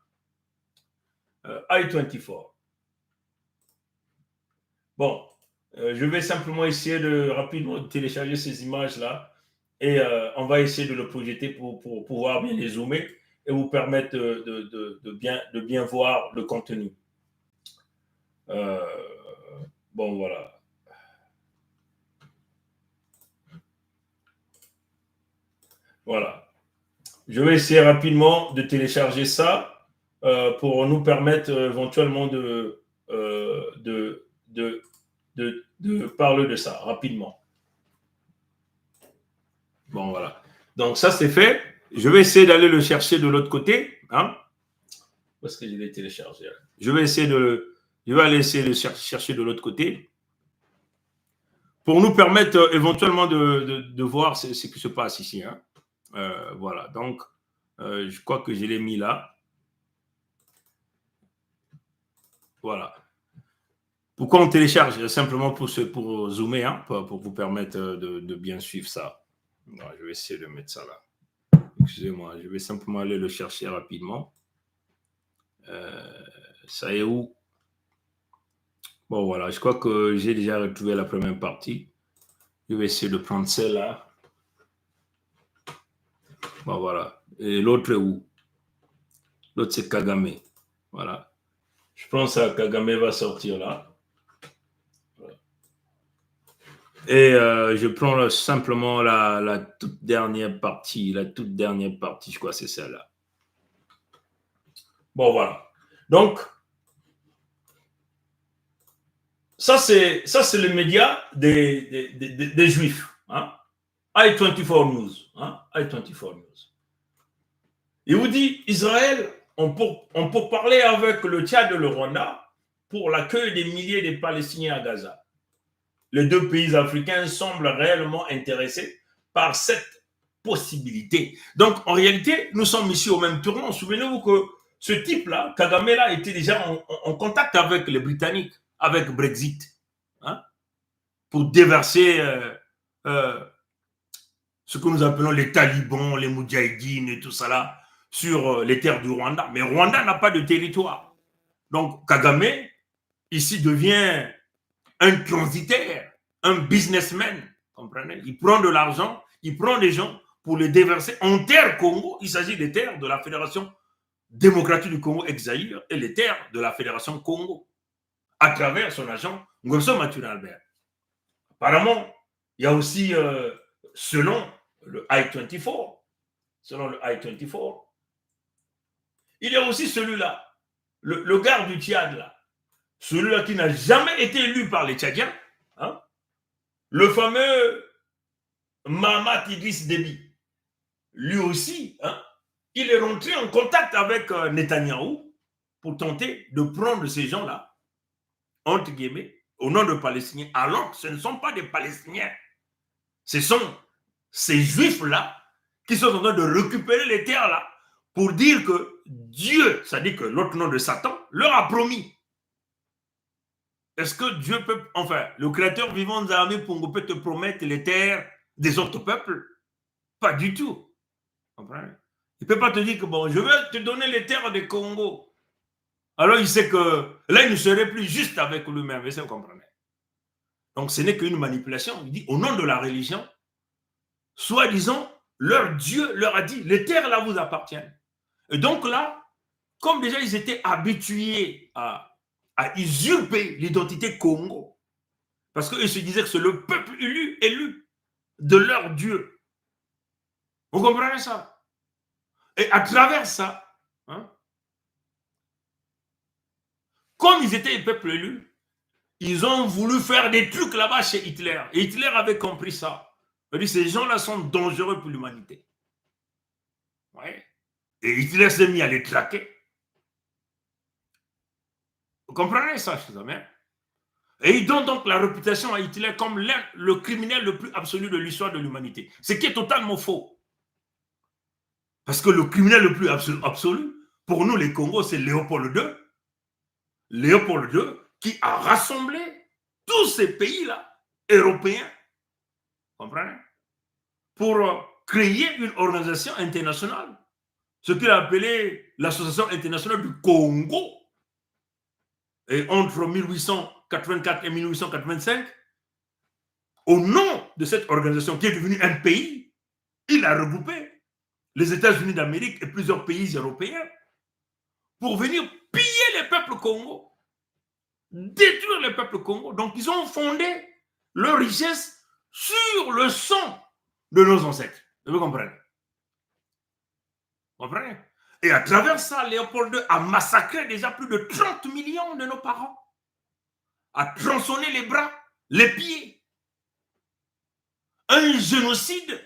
I-24. Bon, je vais simplement essayer de rapidement télécharger ces images-là et on va essayer de le projeter pour pouvoir bien les zoomer et vous permettre de bien voir le contenu. Bon, voilà. Voilà. Je vais essayer rapidement de télécharger ça pour nous permettre éventuellement de parler de ça rapidement. Bon, voilà. Donc, ça, c'est fait. Je vais essayer d'aller le chercher de l'autre côté. Hein? Où est-ce que je l'ai téléchargé? Je vais aller essayer de chercher de l'autre côté pour nous permettre éventuellement de voir ce qui se passe ici. Hein? Voilà. Donc, je crois que je l'ai mis là. Voilà. Pourquoi on télécharge? Simplement pour zoomer, hein, pour vous permettre de bien suivre ça. Non, je vais essayer de mettre ça là. Excusez-moi, je vais simplement aller le chercher rapidement. Ça est où? Bon, voilà, je crois que j'ai déjà retrouvé la première partie. Je vais essayer de prendre celle-là. Bon, voilà. Et l'autre est où? L'autre, c'est Kagame. Voilà. Je pense que Kagame va sortir là. Et je prends simplement la toute dernière partie. La toute dernière partie, je crois que c'est celle-là. Bon, voilà. Donc, ça, c'est le média des Juifs. Hein? I24 News. Hein? I24 News. Il vous dit, Israël, on peut parler avec le Tchad et le Rwanda pour l'accueil des milliers de Palestiniens à Gaza. Les deux pays africains semblent réellement intéressés par cette possibilité. Donc, en réalité, nous sommes ici au même tournant. Souvenez-vous que ce type-là, Kagame-là, était déjà en contact avec les Britanniques, avec Brexit, hein, pour déverser ce que nous appelons les talibans, les moudjahidines et tout ça là, sur les terres du Rwanda. Mais Rwanda n'a pas de territoire. Donc, Kagame, ici, devient un transitaire, un businessman, comprenez? Il prend de l'argent, il prend des gens pour les déverser en terre Congo. Il s'agit des terres de la Fédération démocratique du Congo ex-Zaïre et les terres de la Fédération Congo à travers son agent Ngosso Maturana-Albert. Apparemment, il y a aussi, selon le I24, il y a aussi celui-là, le gars du Tchad là, celui-là qui n'a jamais été élu par les Tchadiens, hein, le fameux Mahamat Idriss Déby, lui aussi, hein, il est rentré en contact avec Netanyahou pour tenter de prendre ces gens-là, entre guillemets, au nom de Palestiniens, alors que ce ne sont pas des Palestiniens. Ce sont ces Juifs-là qui sont en train de récupérer les terres-là pour dire que Dieu, c'est-à-dire que l'autre nom de Satan, leur a promis. Est-ce que Dieu peut, enfin, le créateur vivant des armées Pongo peut te promettre les terres des autres peuples? Pas du tout. Il ne peut pas te dire que bon, je vais te donner les terres des Congo. Alors il sait que là, il ne serait plus juste avec lui-même. Vous comprenez? Donc ce n'est qu'une manipulation. Il dit au nom de la religion, soi-disant, leur Dieu leur a dit, les terres là vous appartiennent. Et donc là, comme déjà ils étaient habitués à usurper l'identité Congo, parce qu'ils se disaient que c'est le peuple élu de leur Dieu. Vous comprenez ça? Et à travers ça, hein, comme ils étaient le peuple élu, ils ont voulu faire des trucs là-bas chez Hitler. Et Hitler avait compris ça. Il dit, ces gens-là sont dangereux pour l'humanité. Ouais. Et Hitler s'est mis à les traquer. Vous comprenez ça, chers amis? Et il donne donc la réputation à Hitler comme le criminel le plus absolu de l'histoire de l'humanité. Ce qui est totalement faux. Parce que le criminel le plus absolu, pour nous les Congos, c'est Léopold II. Léopold II qui a rassemblé tous ces pays-là, européens, comprenez, pour créer une organisation internationale, ce qu'il a appelé l'Association internationale du Congo. Et entre 1884 et 1885, au nom de cette organisation qui est devenue un pays, il a regroupé les États-Unis d'Amérique et plusieurs pays européens pour venir piller les peuples Congo, détruire les peuples Congo. Donc, ils ont fondé leur richesse sur le sang de nos ancêtres. Vous comprenez? Comprenez? Et à travers ça, Léopold II a massacré déjà plus de 30 millions de nos parents, a tronçonné les bras, les pieds. Un génocide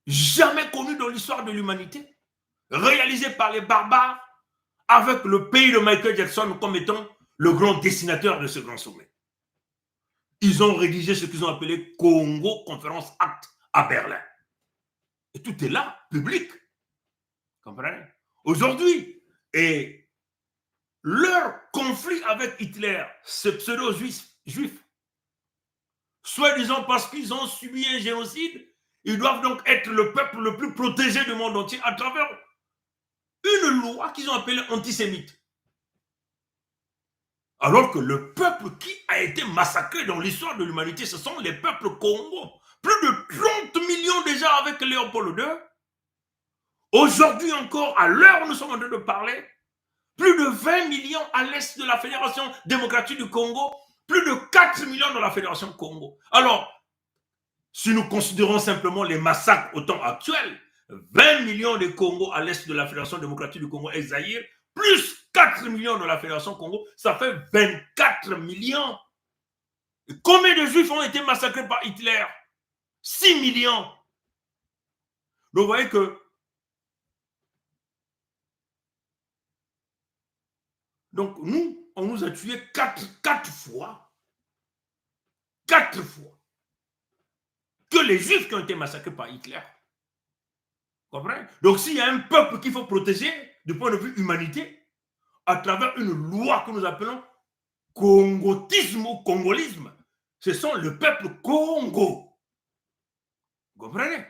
jamais connu dans l'histoire de l'humanité, réalisé par les barbares, avec le pays de Michael Jackson comme étant le grand dessinateur de ce grand sommet. Ils ont rédigé ce qu'ils ont appelé Congo Conference Act à Berlin. Et tout est là, public. Comprenez? Aujourd'hui, et leur conflit avec Hitler, ce pseudo-juif, soi-disant parce qu'ils ont subi un génocide, ils doivent donc être le peuple le plus protégé du monde entier à travers une loi qu'ils ont appelée antisémite. Alors que le peuple qui a été massacré dans l'histoire de l'humanité, ce sont les peuples congos. Plus de 30 millions déjà avec Léopold II. Aujourd'hui encore, à l'heure où nous sommes en train de parler, plus de 20 millions à l'est de la Fédération démocratique du Congo, plus de 4 millions dans la Fédération Congo. Alors, si nous considérons simplement les massacres au temps actuel, 20 millions de Congo à l'est de la Fédération démocratique du Congo et Zaïre, plus 4 millions dans la Fédération Congo, ça fait 24 millions. Et combien de Juifs ont été massacrés par Hitler? 6 millions. Donc vous voyez que donc nous, on nous a tués 4 fois. 4 fois. Que les Juifs qui ont été massacrés par Hitler. Vous comprenez? Donc s'il y a un peuple qu'il faut protéger du point de vue humanité, à travers une loi que nous appelons congotisme ou congolisme, ce sont le peuple Congo. Vous comprenez?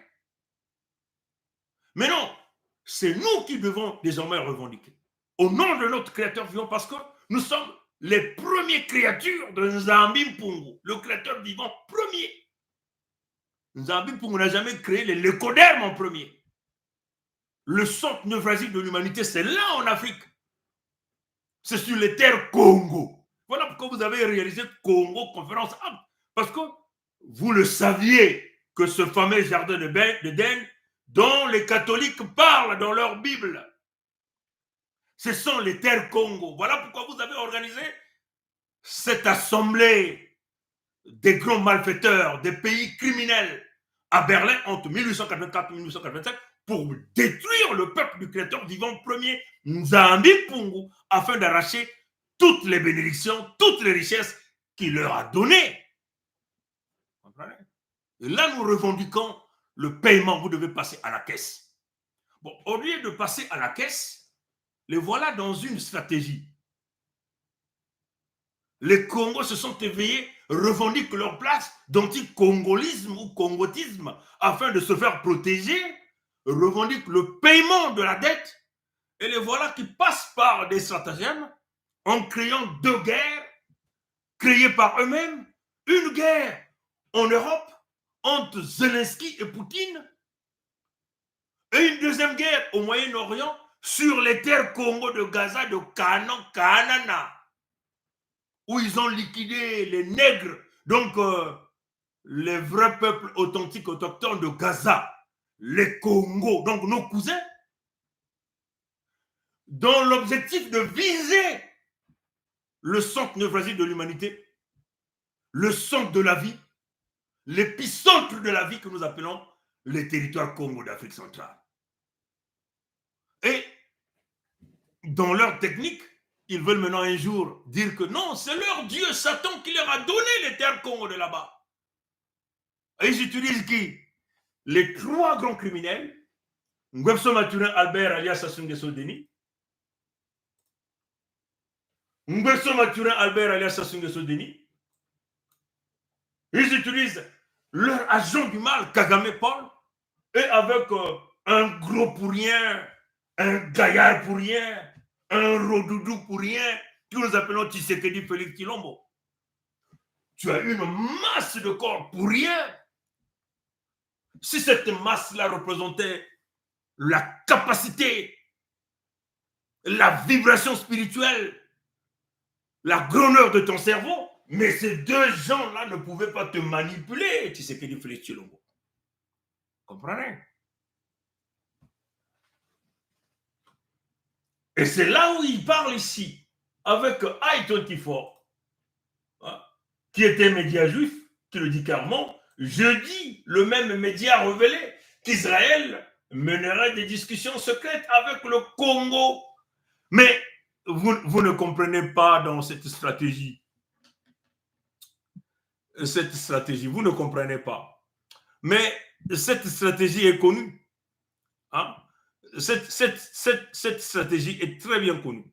Mais non, c'est nous qui devons désormais revendiquer. Au nom de notre Créateur vivant, parce que nous sommes les premières créatures de Nzambi Mpungu, le Créateur vivant premier. Nzambi Mpungu n'a jamais créé les lécodermes en premier. Le centre névralgique de l'humanité, c'est là en Afrique. C'est sur les terres Congo. Voilà pourquoi vous avez réalisé Congo Conférence Act. Parce que vous le saviez que ce fameux jardin d'Éden dont les catholiques parlent dans leur Bible, ce sont les terres Congo. Voilà pourquoi vous avez organisé cette assemblée des grands malfaiteurs, des pays criminels à Berlin entre 1884 et 1885 pour détruire le peuple du Créateur vivant premier, Nzambi Mpungu, afin d'arracher toutes les bénédictions, toutes les richesses qu'il leur a données. Et là, nous revendiquons le paiement. Vous devez passer à la caisse. Bon, au lieu de passer à la caisse, les voilà dans une stratégie. Les Congos se sont éveillés, revendiquent leur place d'anti-congolisme ou congotisme afin de se faire protéger, revendiquent le paiement de la dette, et les voilà qui passent par des stratagèmes en créant 2 guerres créées par eux-mêmes. Une guerre en Europe entre Zelensky et Poutine, et une deuxième guerre au Moyen-Orient sur les terres Congo de Gaza, de Kanana, où ils ont liquidé les nègres, donc les vrais peuples authentiques autochtones de Gaza, les Congos, donc nos cousins, dans l'objectif de viser le centre névralgique de l'humanité, le centre de la vie, l'épicentre de la vie que nous appelons les territoires Congo d'Afrique centrale. Et dans leur technique, ils veulent maintenant un jour dire que non, c'est leur Dieu Satan qui leur a donné les terres Congo de là-bas. Et ils utilisent qui? Les 3 grands criminels, Nguesso Maturin Albert alias Sassou Nguesso Denis, Nguesso Maturin Albert alias Sassou Nguesso Denis. Ils utilisent leur agent du mal, Kagame Paul, et avec un gros pour rien, un gaillard pour rien, un rodoudou pour rien, que nous appelons Tshisekedi Félix Tshilombo. Tu as une masse de corps pour rien. Si cette masse-là représentait la capacité, la vibration spirituelle, la grandeur de ton cerveau, mais ces 2 gens-là ne pouvaient pas te manipuler, Tshisekedi Félix Tshilombo. Comprenez? Et c'est là où il parle ici, avec I-24, hein, qui était un média juif, qui le dit clairement. Jeudi, le même média a révélé qu'Israël mènerait des discussions secrètes avec le Congo. Mais vous ne comprenez pas dans cette stratégie. Vous ne comprenez pas. Mais cette stratégie est connue. Hein? Cette stratégie est très bien connue.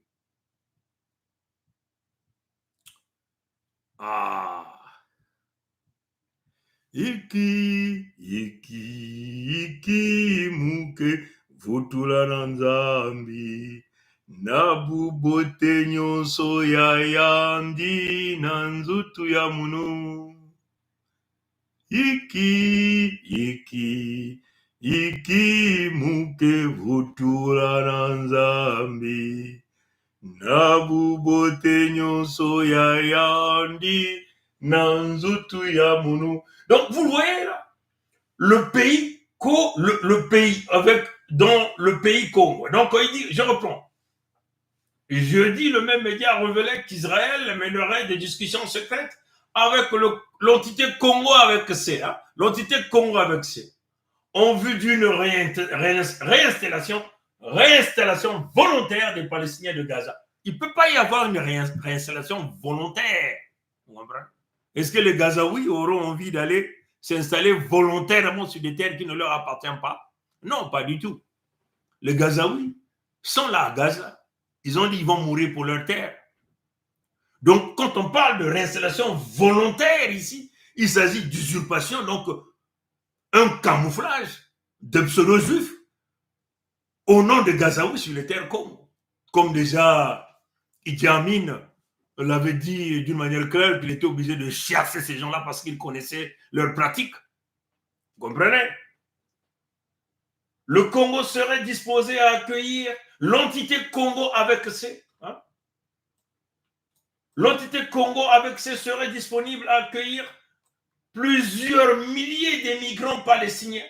Ah. Iki muke vutula na nzambi nabu bote nyonso ya yandi na nzutu ya munu. Iki muke vutula na nzambi nabu bote nyonso ya yandi na nzutu ya munu. Donc vous voyez là, le pays dans le pays Congo. Donc il dit, je reprends. Jeudi, le même média révélait qu'Israël mènerait des discussions secrètes avec l'entité Congo avec C, hein, l'entité Congo avec C, en vue d'une réinstallation volontaire des Palestiniens de Gaza. Il ne peut pas y avoir une réinstallation volontaire. Est-ce que les Gazaouis auront envie d'aller s'installer volontairement sur des terres qui ne leur appartiennent pas? Non, pas du tout. Les Gazaouis sont là à Gaza. Ils ont dit qu'ils vont mourir pour leur terre. Donc, quand on parle de réinstallation volontaire ici, il s'agit d'usurpation, donc un camouflage de pseudo-juifs au nom des Gazaouis sur les terres Congo. Comme déjà Idi Amin l'avait dit d'une manière claire qu'il était obligé de chasser ces gens-là parce qu'ils connaissaient leurs pratiques. Vous comprenez? Le Congo serait disposé à accueillir l'entité Congo avec C. Hein? L'entité Congo avec C serait disponible à accueillir plusieurs milliers de migrants palestiniens,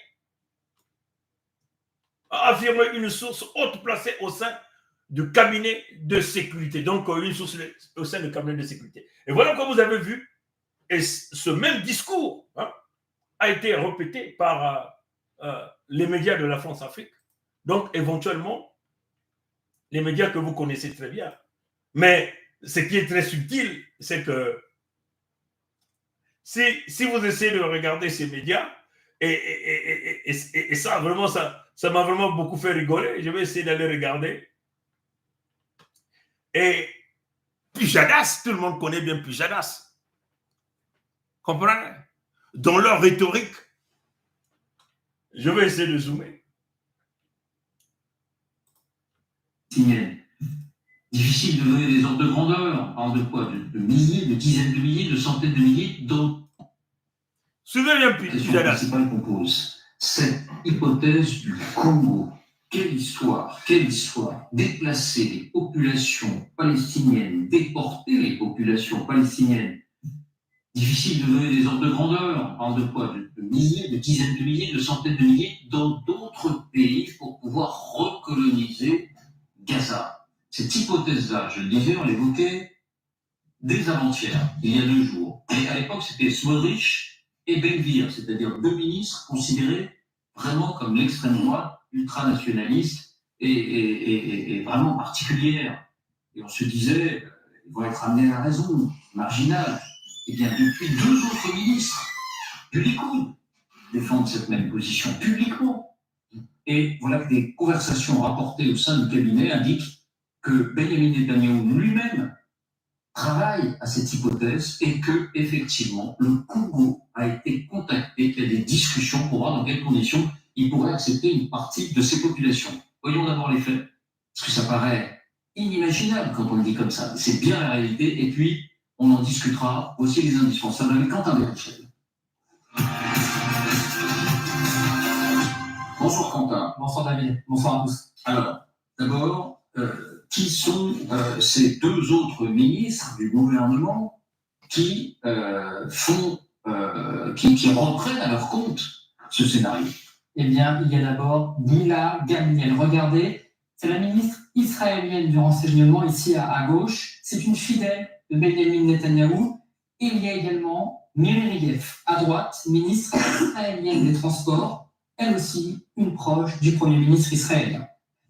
a affirmé une source haute placée au sein du cabinet de sécurité. Donc, une source au sein du cabinet de sécurité. Et voilà comme vous avez vu, et ce même discours, hein, a été répété par les médias de la France-Afrique. Donc, éventuellement, les médias que vous connaissez très bien. Mais ce qui est très subtil, c'est que si vous essayez de regarder ces médias, et ça, vraiment, ça m'a vraiment beaucoup fait rigoler. Je vais essayer d'aller regarder. Et Pujadas, tout le monde connaît bien Pujadas. Comprenez? Dans leur rhétorique, je vais essayer de zoomer. Difficile de donner des ordres de grandeur. On parle de quoi? De milliers, de dizaines de milliers, de centaines de milliers, dont Suivez bien la question principale qu'on pose. Cette hypothèse du Congo, quelle histoire? Déplacer les populations palestiniennes, déporter les populations palestiniennes. Difficile de donner des ordres de grandeur. On parle de quoi? De milliers, de dizaines de milliers, de centaines de milliers dans d'autres pays pour pouvoir recoloniser Gaza. Cette hypothèse-là, je le disais, on l'évoquait dès avant-hier, il y a 2 jours. Et à l'époque, c'était Smotrich et Ben Gvir, c'est-à-dire 2 ministres considérés vraiment comme l'extrême droite, ultranationaliste et vraiment particulière. Et on se disait, ils vont être amenés à la raison, marginal. Eh bien, depuis 2 autres ministres du Likoud défendent cette même position publiquement. Et voilà que des conversations rapportées au sein du cabinet indiquent que Benjamin Netanyahu lui-même travaille à cette hypothèse et que, effectivement, le Congo a été contacté, qu'il y a des discussions pour voir dans quelles conditions il pourrait accepter une partie de ces populations. Voyons d'abord les faits, parce que ça paraît inimaginable quand on le dit comme ça. C'est bien la réalité, et puis on en discutera aussi les indispensables avec Quentin Berchel. Bonsoir Quentin. Bonsoir David. Bonsoir à tous. Alors, d'abord, qui sont ces 2 autres ministres du gouvernement qui qui reprennent à leur compte ce scénario? Eh bien, il y a d'abord Ghila Gamliel. Regardez, C'est la ministre israélienne du renseignement, ici à gauche. C'est une fidèle de Benjamin Netanyahou. Et il y a également Miri Regev, à droite, ministre israélienne des Transports, elle aussi une proche du Premier ministre israélien.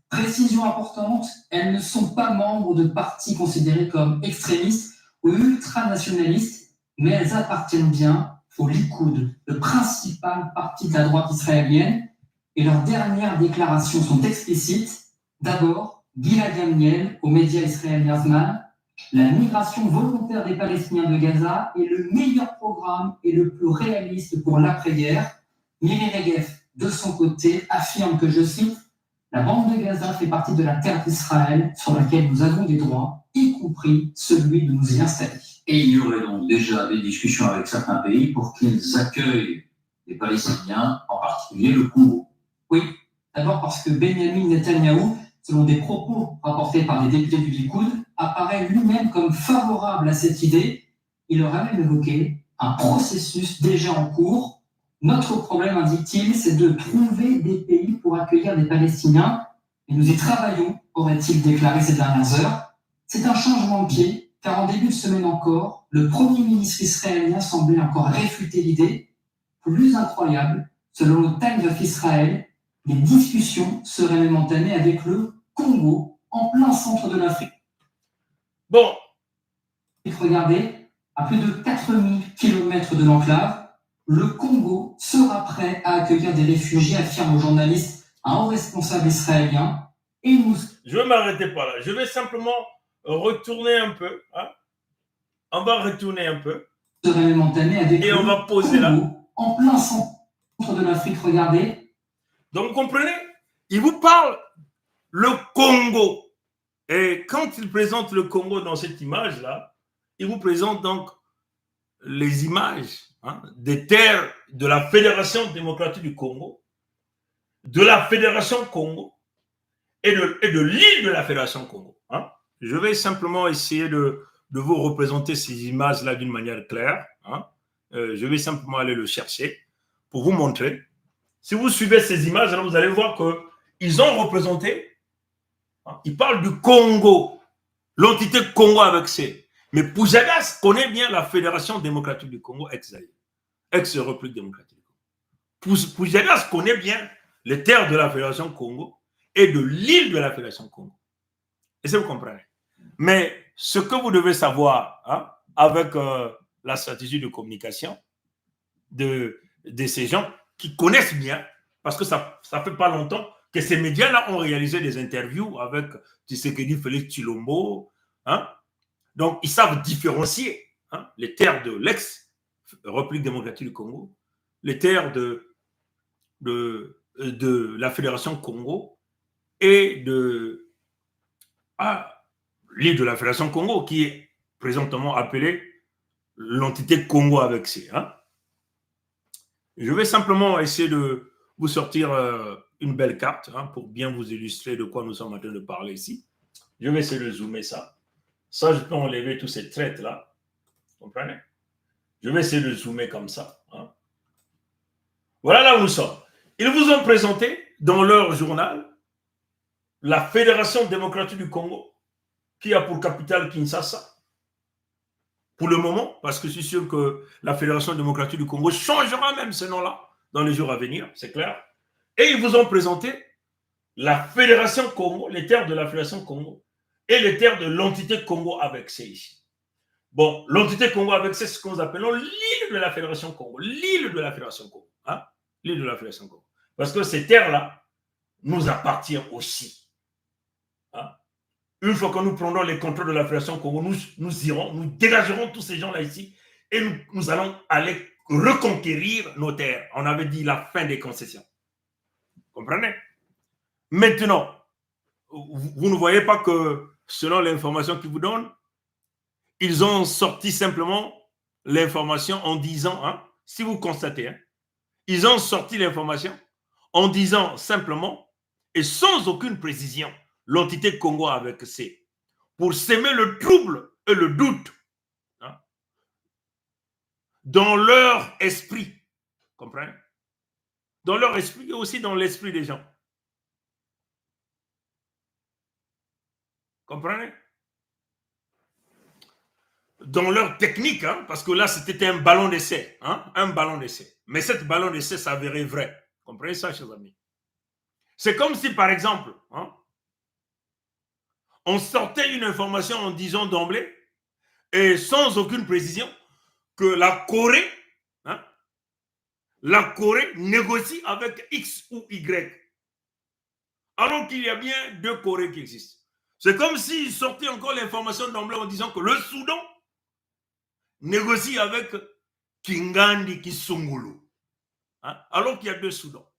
Précision importante, elles ne sont pas membres de partis considérés comme extrémistes ou ultranationalistes, mais elles appartiennent bien au Likoud, le principal parti de la droite israélienne, et leurs dernières déclarations sont explicites. D'abord, Gilad Yamniel, aux médias israéliens Zman, la migration volontaire des Palestiniens de Gaza est le meilleur programme et le plus réaliste pour l'après-guerre. Miri Regev, de son côté, affirme que, je cite, la bande de Gaza fait partie de la terre d'Israël sur laquelle nous avons des droits, y compris celui de nous y installer. Et il y aurait donc déjà des discussions avec certains pays pour qu'ils accueillent les Palestiniens, en particulier le Congo. Oui, d'abord parce que Benjamin Netanyahou, selon des propos rapportés par des députés du Likoud, apparaît lui-même comme favorable à cette idée. Il aurait même évoqué un processus déjà en cours. Notre problème, indique-t-il, c'est de trouver des pays pour accueillir des Palestiniens. Et nous y travaillons, aurait-il déclaré ces dernières heures. C'est un changement de pied, car en début de semaine encore, le Premier ministre israélien semblait encore réfuter l'idée. Plus incroyable, selon le Times of Israel, les discussions seraient même entamées avec le Congo, en plein centre de l'Afrique. Bon. Regardez, à plus de 4000 km de l'enclave, le Congo sera prêt à accueillir des réfugiés, affirme au journaliste un haut responsable israélien. Et nous... Je vais m'arrêter par là. Je vais simplement retourner un peu. Hein. On va retourner un peu. Serait même entamé avec et le on va poser Congo, là. En plein centre de l'Afrique, regardez. Donc, vous comprenez? Il vous parle le Congo. Et quand il présente le Congo dans cette image-là, il vous présente donc les images des terres de la Fédération démocratique du Congo, de la Fédération Congo et de l'île de la Fédération Congo. Hein. Je vais simplement essayer de vous représenter ces images-là d'une manière claire. Hein. Je vais simplement aller le chercher pour vous montrer. Si vous suivez ces images-là, vous allez voir qu'ils ont représenté. Il parle du Congo, l'entité Congo avec C. Mais Poujadas connaît bien la Fédération démocratique du Congo, ex-République démocratique du Congo. Poujadas connaît bien les terres de la Fédération Congo et de l'île de la Fédération Congo. Et ça, vous comprenez. Mais ce que vous devez savoir avec la stratégie de communication de ces gens qui connaissent bien, parce que ça fait pas longtemps que ces médias-là ont réalisé des interviews avec Tshisekedi, Félix Tshilombo. Hein? Donc, ils savent différencier les terres de l'ex-République démocratique du Congo, les terres de la Fédération Congo et de l'île de la Fédération Congo, qui est présentement appelée l'entité Congo avec C. Hein? Je vais simplement essayer de vous sortir une belle carte pour bien vous illustrer de quoi nous sommes en train de parler ici. Je vais essayer de zoomer ça. Ça, je peux enlever tous ces traits-là. Vous comprenez? Je vais essayer de zoomer comme ça. Hein. Voilà là où nous sommes. Ils vous ont présenté dans leur journal la Fédération démocratique du Congo, qui a pour capitale Kinshasa. Pour le moment, parce que je suis sûr que la Fédération démocratique du Congo changera même ce nom-là dans les jours à venir, c'est clair. Et ils vous ont présenté la Fédération Congo, les terres de la Fédération Congo et les terres de l'entité Congo avec C ici. Bon, l'entité Congo avec C, c'est ce que nous appelons l'île de la Fédération Congo. L'île de la Fédération Congo. Hein? L'île de la Fédération Congo. Parce que ces terres-là nous appartiennent aussi. Hein? Une fois que nous prendrons les contrôles de la Fédération Congo, nous irons, nous dégagerons tous ces gens-là ici et nous allons aller reconquérir nos terres. On avait dit la fin des concessions. Vous comprenez? Maintenant, vous ne voyez pas que selon l'information qu'ils vous donnent, ils ont sorti simplement l'information en disant, si vous constatez, ils ont sorti l'information en disant simplement et sans aucune précision, l'entité Congo avec C, pour s'aimer le trouble et le doute dans leur esprit. Comprenez? Dans leur esprit et aussi dans l'esprit des gens. Comprenez? Dans leur technique, hein, parce que là, c'était un ballon d'essai. Hein, un ballon d'essai. Mais cette ballon d'essai s'avérait vrai. Comprenez ça, chers amis? C'est comme si, par exemple, hein, on sortait une information en disant d'emblée, et sans aucune précision, que la Corée négocie avec X ou Y. Alors qu'il y a bien deux Corées qui existent. C'est comme s'il sortait encore l'information d'emblée en disant que le Soudan négocie avec Kingandi Kisungulu. Hein? Alors qu'il y a deux Soudans.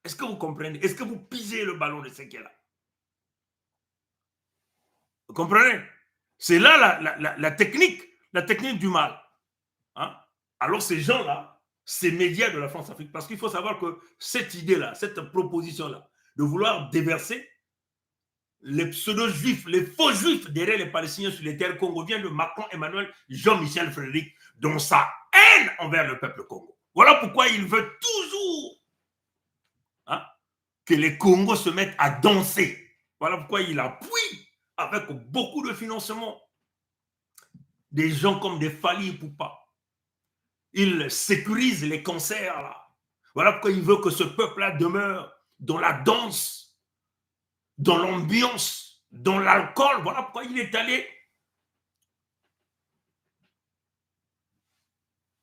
Est-ce que vous comprenez? Est-ce que vous pisez le ballon de ce qui est là? Vous comprenez? C'est là la technique du mal. Hein? Alors ces gens-là, ces médias de la France-Afrique, parce qu'il faut savoir que cette idée-là, cette proposition-là, de vouloir déverser les pseudo-juifs, les faux juifs derrière les Palestiniens sur les terres Congo vient de Macron Emmanuel Jean-Michel Frédéric, dont sa haine envers le peuple Congo. Voilà pourquoi il veut toujours que les Congos se mettent à danser. Voilà pourquoi il appuie avec beaucoup de financement des gens comme des Fali Ipupa. Il sécurise les concerts là. Voilà pourquoi il veut que ce peuple-là demeure dans la danse, dans l'ambiance, dans l'alcool. Voilà pourquoi il est allé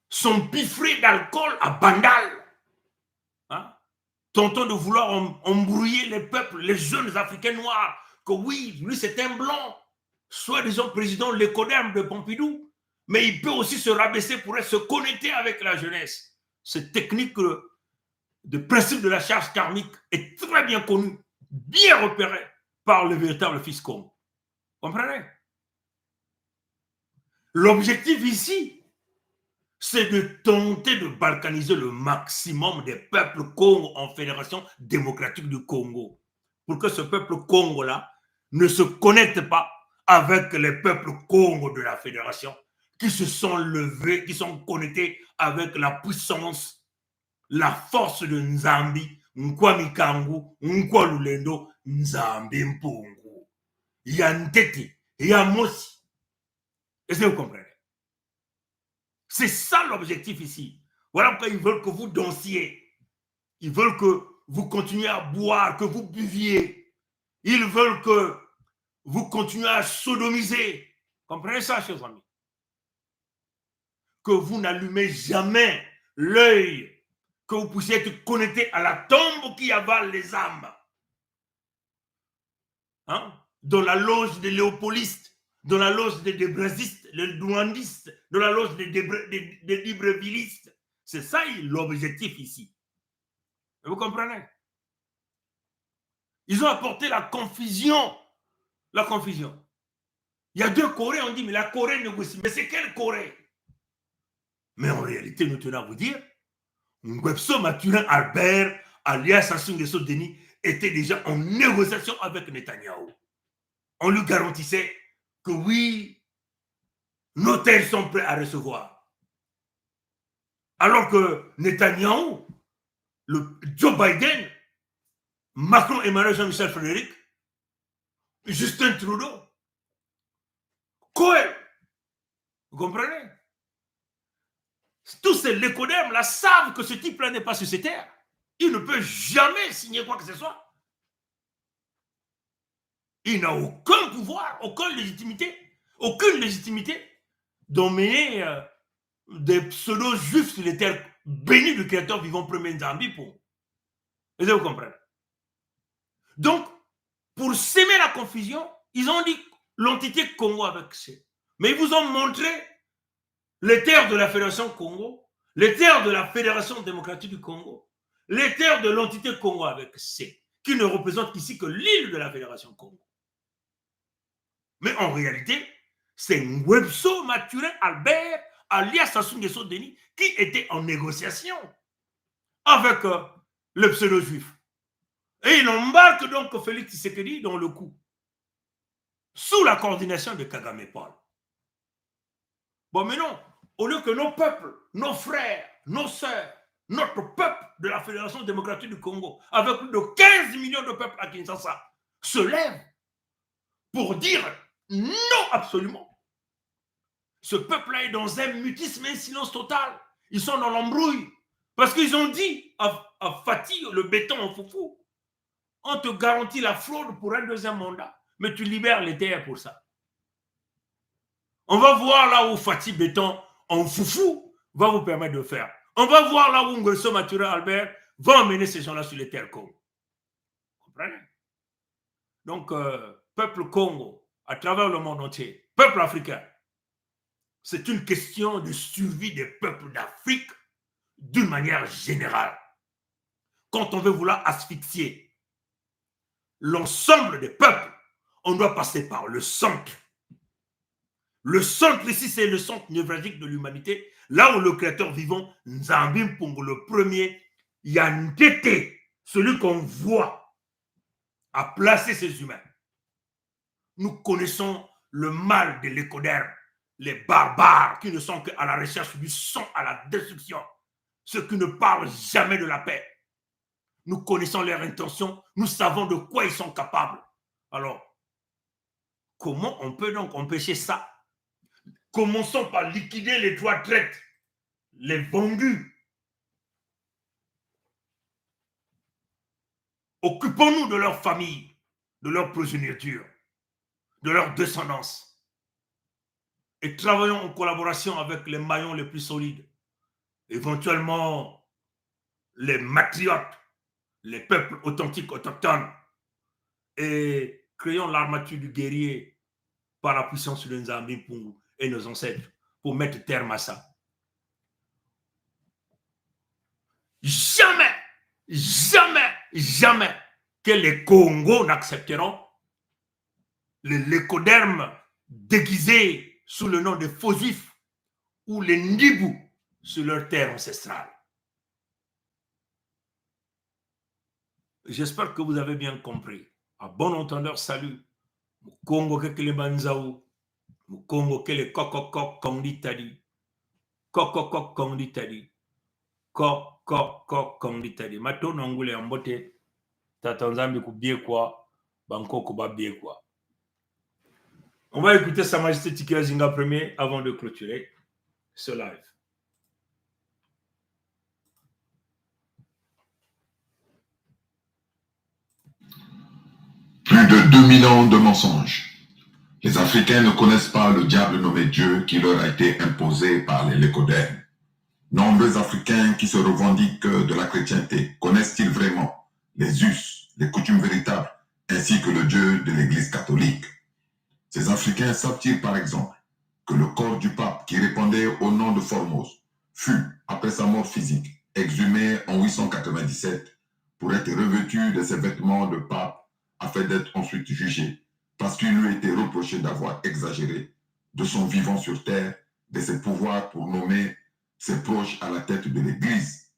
s'empiffrer d'alcool à Bandal. Hein? Tentant de vouloir embrouiller les peuples, les jeunes Africains noirs, que oui, lui c'est un blanc, soi-disant président Lécodème de Pompidou, mais il peut aussi se rabaisser pour se connecter avec la jeunesse. Cette technique de principe de la charge karmique est très bien connue, bien repérée par le véritable fils Congo. Comprenez? L'objectif ici, c'est de tenter de balkaniser le maximum des peuples Congo en Fédération démocratique du Congo, pour que ce peuple Congo-là ne se connecte pas avec les peuples Congo de la Fédération, qui se sont levés, qui sont connectés avec la puissance, la force de Nzambi, Nkwami Kangu, Nkwa Lulendo, Nzambi Mpungu. Il y a Nteti, il y a Mosi. Est-ce que vous comprenez? C'est ça l'objectif ici. Voilà pourquoi ils veulent que vous dansiez. Ils veulent que vous continuiez à boire, que vous buviez. Ils veulent que vous continuiez à sodomiser. Comprenez ça, chers amis? Que vous n'allumez jamais l'œil, que vous puissiez être connecté à la tombe qui avale les âmes. Hein? Dans la loge des léopolistes, dans la loge des débrésistes, les douandistes, dans la loge des librevillistes. C'est ça l'objectif ici. Vous comprenez? Ils ont apporté la confusion. La confusion. Il y a deux Corées, on dit, mais la Corée négocie. Mais c'est quelle Corée? Mais en réalité, nous tenons à vous dire, Ngwebso Mathurin Albert, alias Sassou Nguesso Denis, était déjà en négociation avec Netanyahou. On lui garantissait que oui, nos terres sont prêts à recevoir. Alors que Netanyahou, Joe Biden, Macron, Emmanuel Jean-Michel Frédéric, Justin Trudeau, Cohen, vous comprenez? Tous ces lécodermes là savent que ce type-là n'est pas sur ces terres. Il ne peut jamais signer quoi que ce soit. Il n'a aucun pouvoir, aucune légitimité d'emmener des pseudo-juifs sur les terres bénies du Créateur vivant premier Nzambi pour. Vous comprenez? Donc, pour s'aimer la confusion, ils ont dit l'entité Congo avec C. Mais ils vous ont montré les terres de la Fédération Congo, les terres de la Fédération démocratique du Congo, les terres de l'entité Congo avec C, qui ne représentent ici que l'île de la Fédération Congo. Mais en réalité, c'est Ngwebso Mathurin Albert, alias Sassou Nguesso Denis, qui était en négociation avec le pseudo-juif. Et il embarque donc Félix Tshisekedi dans le coup, sous la coordination de Kagame Paul. Bon, mais non, au lieu que nos peuples, nos frères, nos sœurs, notre peuple de la Fédération démocratique du Congo, avec plus de 15 millions de peuples à Kinshasa, se lèvent pour dire non absolument. Ce peuple-là est dans un mutisme et un silence total. Ils sont dans l'embrouille. Parce qu'ils ont dit à Fatih, le béton en foufou, on te garantit la fraude pour un deuxième mandat, mais tu libères les terres pour ça. On va voir là où Fatih béton en foufou va vous permettre de faire. On va voir là où Nguesso Matura Albert va emmener ces gens-là sur les terres Congo. Vous comprenez? Donc, peuple Congo, à travers le monde entier, peuple africain, c'est une question de survie des peuples d'Afrique d'une manière générale. Quand on veut vouloir asphyxier l'ensemble des peuples, on doit passer par le centre. Le centre ici, c'est le centre névralgique de l'humanité, là où le créateur vivant, Nzambi Mpungu, le premier, Yandete, celui qu'on voit, a placé ces humains. Nous connaissons le mal de l'écoderme, les barbares qui ne sont qu'à la recherche du sang, à la destruction, ceux qui ne parlent jamais de la paix. Nous connaissons leurs intentions, nous savons de quoi ils sont capables. Alors, comment on peut donc empêcher ça? Commençons par liquider les droits de traite, les vendus. Occupons-nous de leurs familles, de leur progéniture, de leur descendance. Et travaillons en collaboration avec les maillons les plus solides. Éventuellement, les matriotes, les peuples authentiques, autochtones. Et créons l'armature du guerrier par la puissance de Nzambi Mpungu et nos ancêtres pour mettre terme à ça. Jamais, jamais, jamais que les Congos n'accepteront l'écoderme déguisé sous le nom de faux juifs ou les Ndibou sur leur terre ancestrale. J'espère que vous avez bien compris. À bon entendeur, salut. Congo que les Banzaou, Congo que les Kokokok Konditadi, Kokokok Konditadi, Kokokok Konditadi. Mato Nangule Ambote, Tatanzambi Kubie quoi, Banko Kuba Bie quoi. On va écouter Sa Majesté Tiki Zinga premier avant de clôturer ce live. Plus de 2000 ans de mensonges. Les Africains ne connaissent pas le diable nommé Dieu qui leur a été imposé par les Lécodermes. Nombreux Africains qui se revendiquent de la chrétienté connaissent-ils vraiment les us, les coutumes véritables, ainsi que le Dieu de l'Église catholique? Ces Africains savent-ils par exemple que le corps du pape qui répondait au nom de Formose fut, après sa mort physique, exhumé en 897 pour être revêtu de ses vêtements de pape afin d'être ensuite jugé parce qu'il lui était reproché d'avoir exagéré de son vivant sur terre de ses pouvoirs pour nommer ses proches à la tête de l'Église.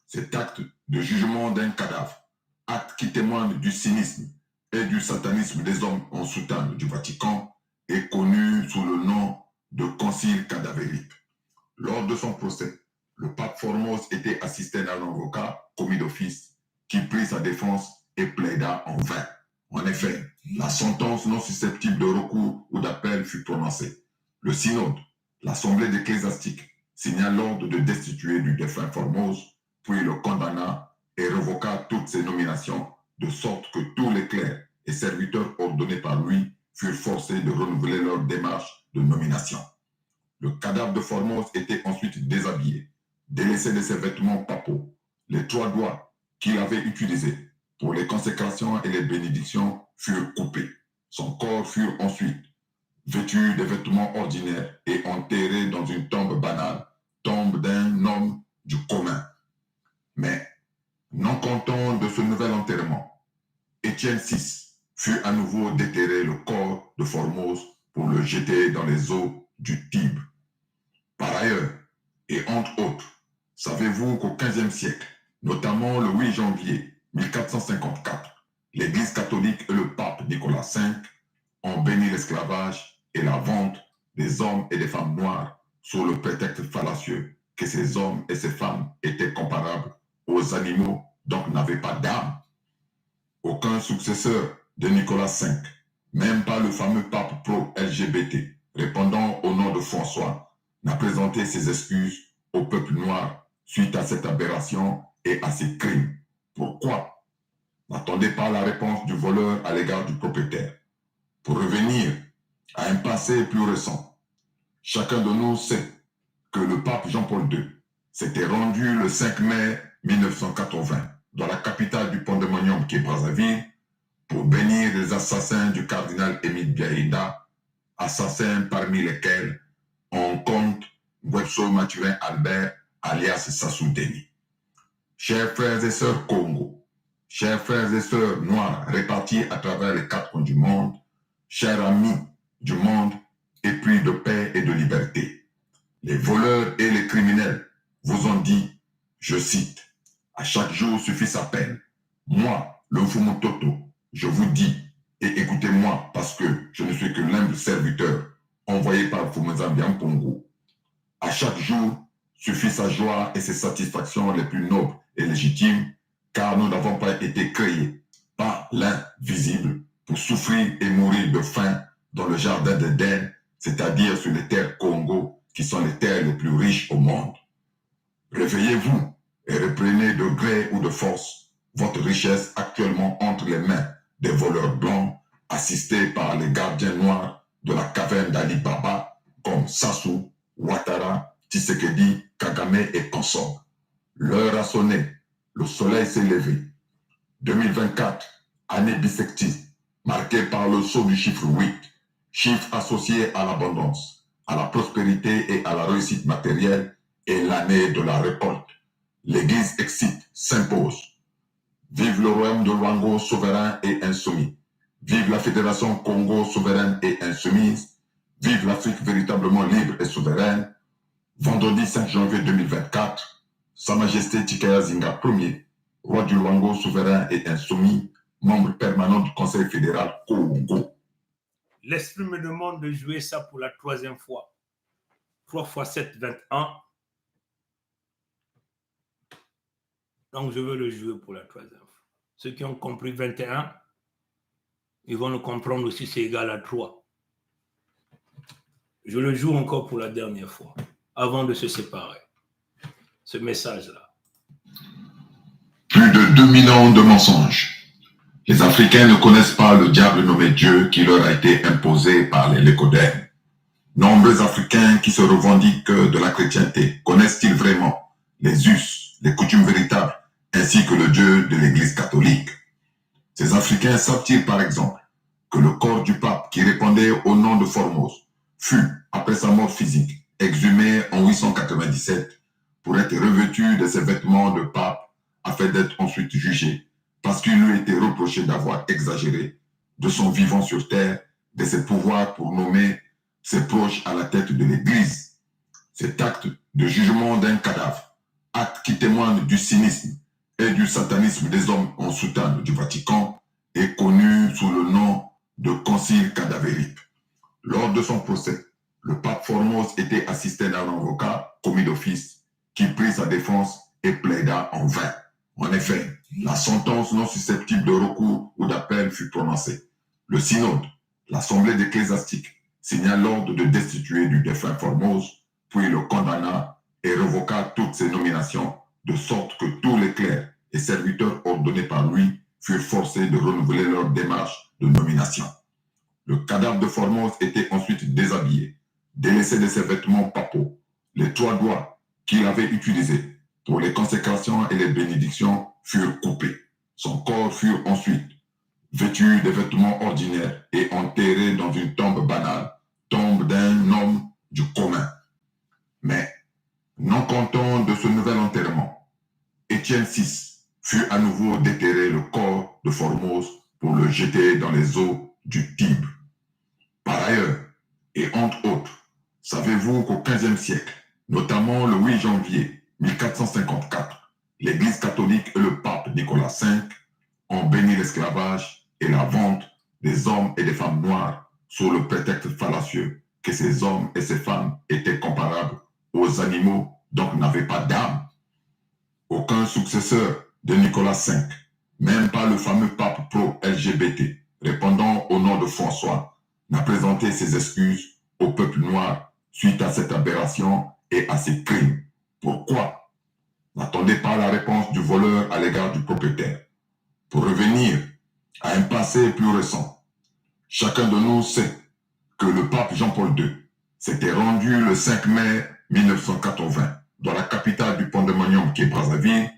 Cet acte de jugement d'un cadavre, acte qui témoigne du cynisme et du satanisme des hommes en soutane du Vatican, est connu sous le nom de concile cadavérique. Lors de son procès, le pape Formose était assisté d'un avocat commis d'office qui prit sa défense et plaida en vain. En effet, la sentence non susceptible de recours ou d'appel fut prononcée. Le synode, l'assemblée ecclésiastique, signa l'ordre de destituer du défunt Formose, puis le condamna et revoqua toutes ses nominations, de sorte que tous les clercs et serviteurs ordonnés par lui furent forcés de renouveler leur démarche de nomination. Le cadavre de Formose était ensuite déshabillé, délaissé de ses vêtements papaux. Les 3 doigts qu'il avait utilisés pour les consécrations et les bénédictions furent coupés. Son corps fut ensuite vêtu de vêtements ordinaires et enterré dans une tombe banale, tombe d'un homme du commun. Mais, non content de ce nouvel enterrement, Étienne VI fut à nouveau déterrer le corps de Formose pour le jeter dans les eaux du Tibre. Par ailleurs, et entre autres, savez-vous qu'au XVe siècle, notamment le 8 janvier 1454, l'Église catholique et le pape Nicolas V ont béni l'esclavage et la vente des hommes et des femmes noirs sous le prétexte fallacieux que ces hommes et ces femmes étaient comparables aux animaux, donc n'avaient pas d'âme. Aucun successeur de Nicolas V, Même pas le fameux pape pro-LGBT, répondant au nom de François, n'a présenté ses excuses au peuple noir suite à cette aberration et à ces crimes. Pourquoi? N'attendez pas la réponse du voleur à l'égard du propriétaire. Pour revenir à un passé plus récent, chacun de nous sait que le pape Jean-Paul II s'était rendu le 5 mai 1980 dans la capitale du Pandemonium qui est Brazzaville pour bénir les assassins du cardinal Émile Biaïda, assassins parmi lesquels on compte Gwetso Mathurin Albert alias Sassou Deni. Chers frères et sœurs Congo, chers frères et sœurs noirs répartis à travers les quatre coins du monde, chers amis du monde épris de paix et de liberté, les voleurs et les criminels vous ont dit, je cite, « À chaque jour suffit sa peine. Moi, le Mfumu-Toto, je vous dis, et écoutez-moi parce que je ne suis que l'humble serviteur envoyé par Fumuzambian Pongo. À chaque jour suffit sa joie et ses satisfactions les plus nobles et légitimes, car nous n'avons pas été créés par l'invisible pour souffrir et mourir de faim dans le jardin d'Éden, c'est-à-dire sur les terres Congo, qui sont les terres les plus riches au monde. Réveillez-vous et reprenez de gré ou de force votre richesse actuellement entre les mains des voleurs blancs assistés par les gardiens noirs de la caverne d'Ali Baba comme Sassou, Ouattara, Tshisekedi, Kagame et consorts. L'heure a sonné, le soleil s'est levé. 2024, année bissectie, marquée par le saut du chiffre 8, chiffre associé à l'abondance, à la prospérité et à la réussite matérielle, et l'année de la récolte. L'Église excite, s'impose. Vive le royaume de Luango souverain et insoumis. Vive la Fédération Congo souveraine et insoumise. Vive l'Afrique véritablement libre et souveraine. Vendredi 5 janvier 2024, Sa Majesté Tikaya Zinga Ier, roi du Luango souverain et insoumis, membre permanent du Conseil fédéral Congo. L'esprit me demande de jouer ça pour la troisième fois. 3 x 7, 21. Donc, je veux le jouer pour la troisième fois. Ceux qui ont compris 21, ils vont le comprendre aussi, c'est égal à 3. Je le joue encore pour la dernière fois, avant de se séparer. Ce message-là. Plus de 2000 ans de mensonges. Les Africains ne connaissent pas le diable nommé Dieu qui leur a été imposé par les Lécodères. Nombreux Africains qui se revendiquent de la chrétienté connaissent-ils vraiment les us, les coutumes véritables, ainsi que le Dieu de l'Église catholique? Ces Africains savent-ils par exemple que le corps du pape qui répondait au nom de Formose fut, après sa mort physique, exhumé en 897 pour être revêtu de ses vêtements de pape afin d'être ensuite jugé parce qu'il lui était reproché d'avoir exagéré de son vivant sur terre, de ses pouvoirs pour nommer ses proches à la tête de l'Église. Cet acte de jugement d'un cadavre, acte qui témoigne du cynisme et du satanisme des hommes en soutane du Vatican, est connu sous le nom de concile cadavérique. Lors de son procès, le pape Formose était assisté d'un avocat commis d'office qui prit sa défense et plaida en vain. En effet, la sentence non susceptible de recours ou d'appel fut prononcée. Le synode, l'assemblée ecclésiastique, signa l'ordre de destituer du défunt Formose, puis le condamna et revoqua toutes ses nominations, de sorte que tous les clercs et serviteurs ordonnés par lui furent forcés de renouveler leur démarche de nomination. Le cadavre de Formose était ensuite déshabillé, délaissé de ses vêtements papaux. Les 3 doigts qu'il avait utilisés pour les consécrations et les bénédictions furent coupés. Son corps fut ensuite vêtu des vêtements ordinaires et enterré dans une tombe banale, tombe d'un homme du commun. Mais, non content de ce nouvel enterrement, Étienne VI fut à nouveau déterrer le corps de Formose pour le jeter dans les eaux du Tibre. Par ailleurs, et entre autres, savez-vous qu'au XVe siècle, notamment le 8 janvier 1454, l'Église catholique et le pape Nicolas V ont béni l'esclavage et la vente des hommes et des femmes noirs sous le prétexte fallacieux que ces hommes et ces femmes étaient comparables aux animaux, donc n'avaient pas d'âme. Aucun successeur de Nicolas V, même pas le fameux pape pro-LGBT, répondant au nom de François, n'a présenté ses excuses au peuple noir suite à cette aberration et à ces crimes. Pourquoi? N'attendez pas la réponse du voleur à l'égard du propriétaire. Pour revenir à un passé plus récent, chacun de nous sait que le pape Jean-Paul II s'était rendu le 5 mai 1980 dans la capitale du Pandemonium qui est Brazzaville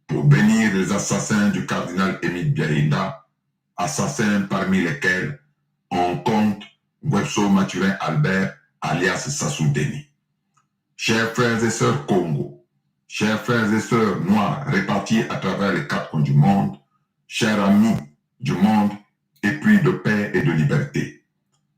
pour bénir les assassins du cardinal Émile Biaïda, assassins parmi lesquels on compte Gwepso Mathurin Albert alias Sassou Deni. Chers frères et sœurs Congo, chers frères et sœurs noirs répartis à travers les quatre coins du monde, chers amis du monde épris de paix et de liberté,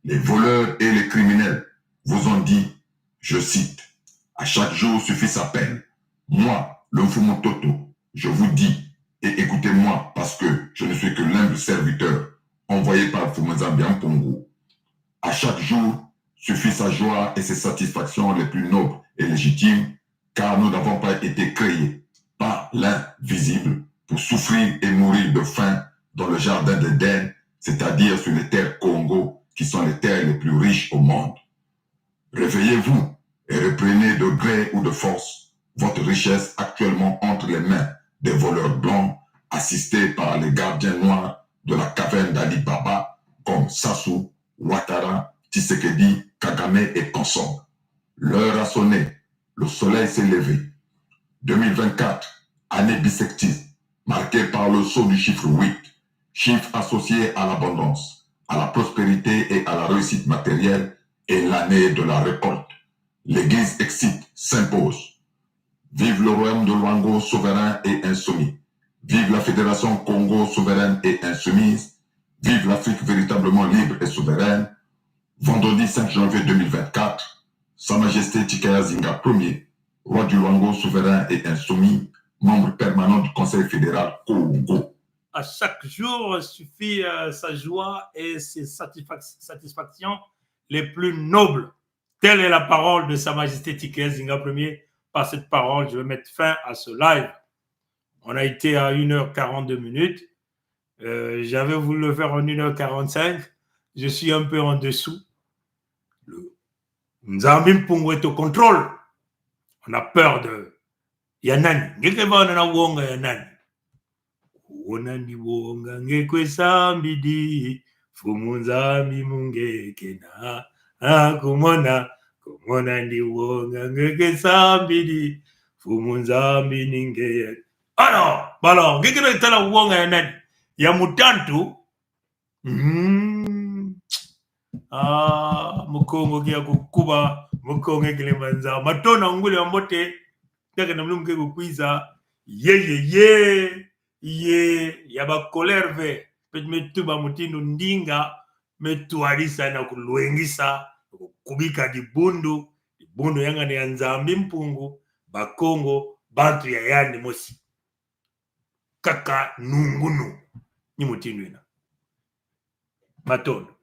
les voleurs et les criminels vous ont dit, je cite, « À chaque jour suffit sa peine. Moi, le Mfumototo, je vous dis, et écoutez-moi parce que je ne suis que l'humble serviteur envoyé par Fumuzambi Mpongo. À chaque jour suffit sa joie et ses satisfactions les plus nobles et légitimes, car nous n'avons pas été créés par l'invisible pour souffrir et mourir de faim dans le jardin d'Éden, c'est-à-dire sur les terres Congo, qui sont les terres les plus riches au monde. Réveillez-vous et reprenez de gré ou de force votre richesse actuellement entre les mains des voleurs blancs, assistés par les gardiens noirs de la caverne d'Ali Baba, comme Sassou, Ouattara, Tshisekedi, Kagame et consorts. L'heure a sonné, le soleil s'est levé. 2024, année bissectiste, marquée par le saut du chiffre 8, chiffre associé à l'abondance, à la prospérité et à la réussite matérielle, et l'année de la récolte. L'Église excite s'impose. Vive le royaume de Luango souverain et insoumis. Vive la Fédération Congo souveraine et insoumise. Vive l'Afrique véritablement libre et souveraine. Vendredi 5 janvier 2024, Sa Majesté Tikaya Zinga Ier, roi du Luango souverain et insoumis, membre permanent du Conseil fédéral Congo. À chaque jour suffit sa joie et ses satisfactions les plus nobles. Telle est la parole de Sa Majesté Tikaya Zinga Ier. Par cette parole, je vais mettre fin à ce live. On a été à 1h42 minutes. J'avais voulu le faire en 1h45. Je suis un peu en dessous. Nzambi Mpungu est au contrôle. On a peur de Yanani. Ngekebana wonga Yanani. Onandi wonga ngekwe sambidi. Fumunzambi mungekena. Kumona. Kumona ndi wonga ngeke sambidi. Fumunzambi ninge. Alors, ngekebe tala wonga Yanani. Ya mutantu. Mukongo kia kukuba mukongo kilemanza matona ngule ambote taka na mlumke kukwiza ye yaba kolerve pet metuba mutindo ndinga metualisa na kuluengisa kubika dibundu yanga ne Nzambi Mpungu bakongo bantu ya yandi mosi kaka nungunu ni mutindo ina matondo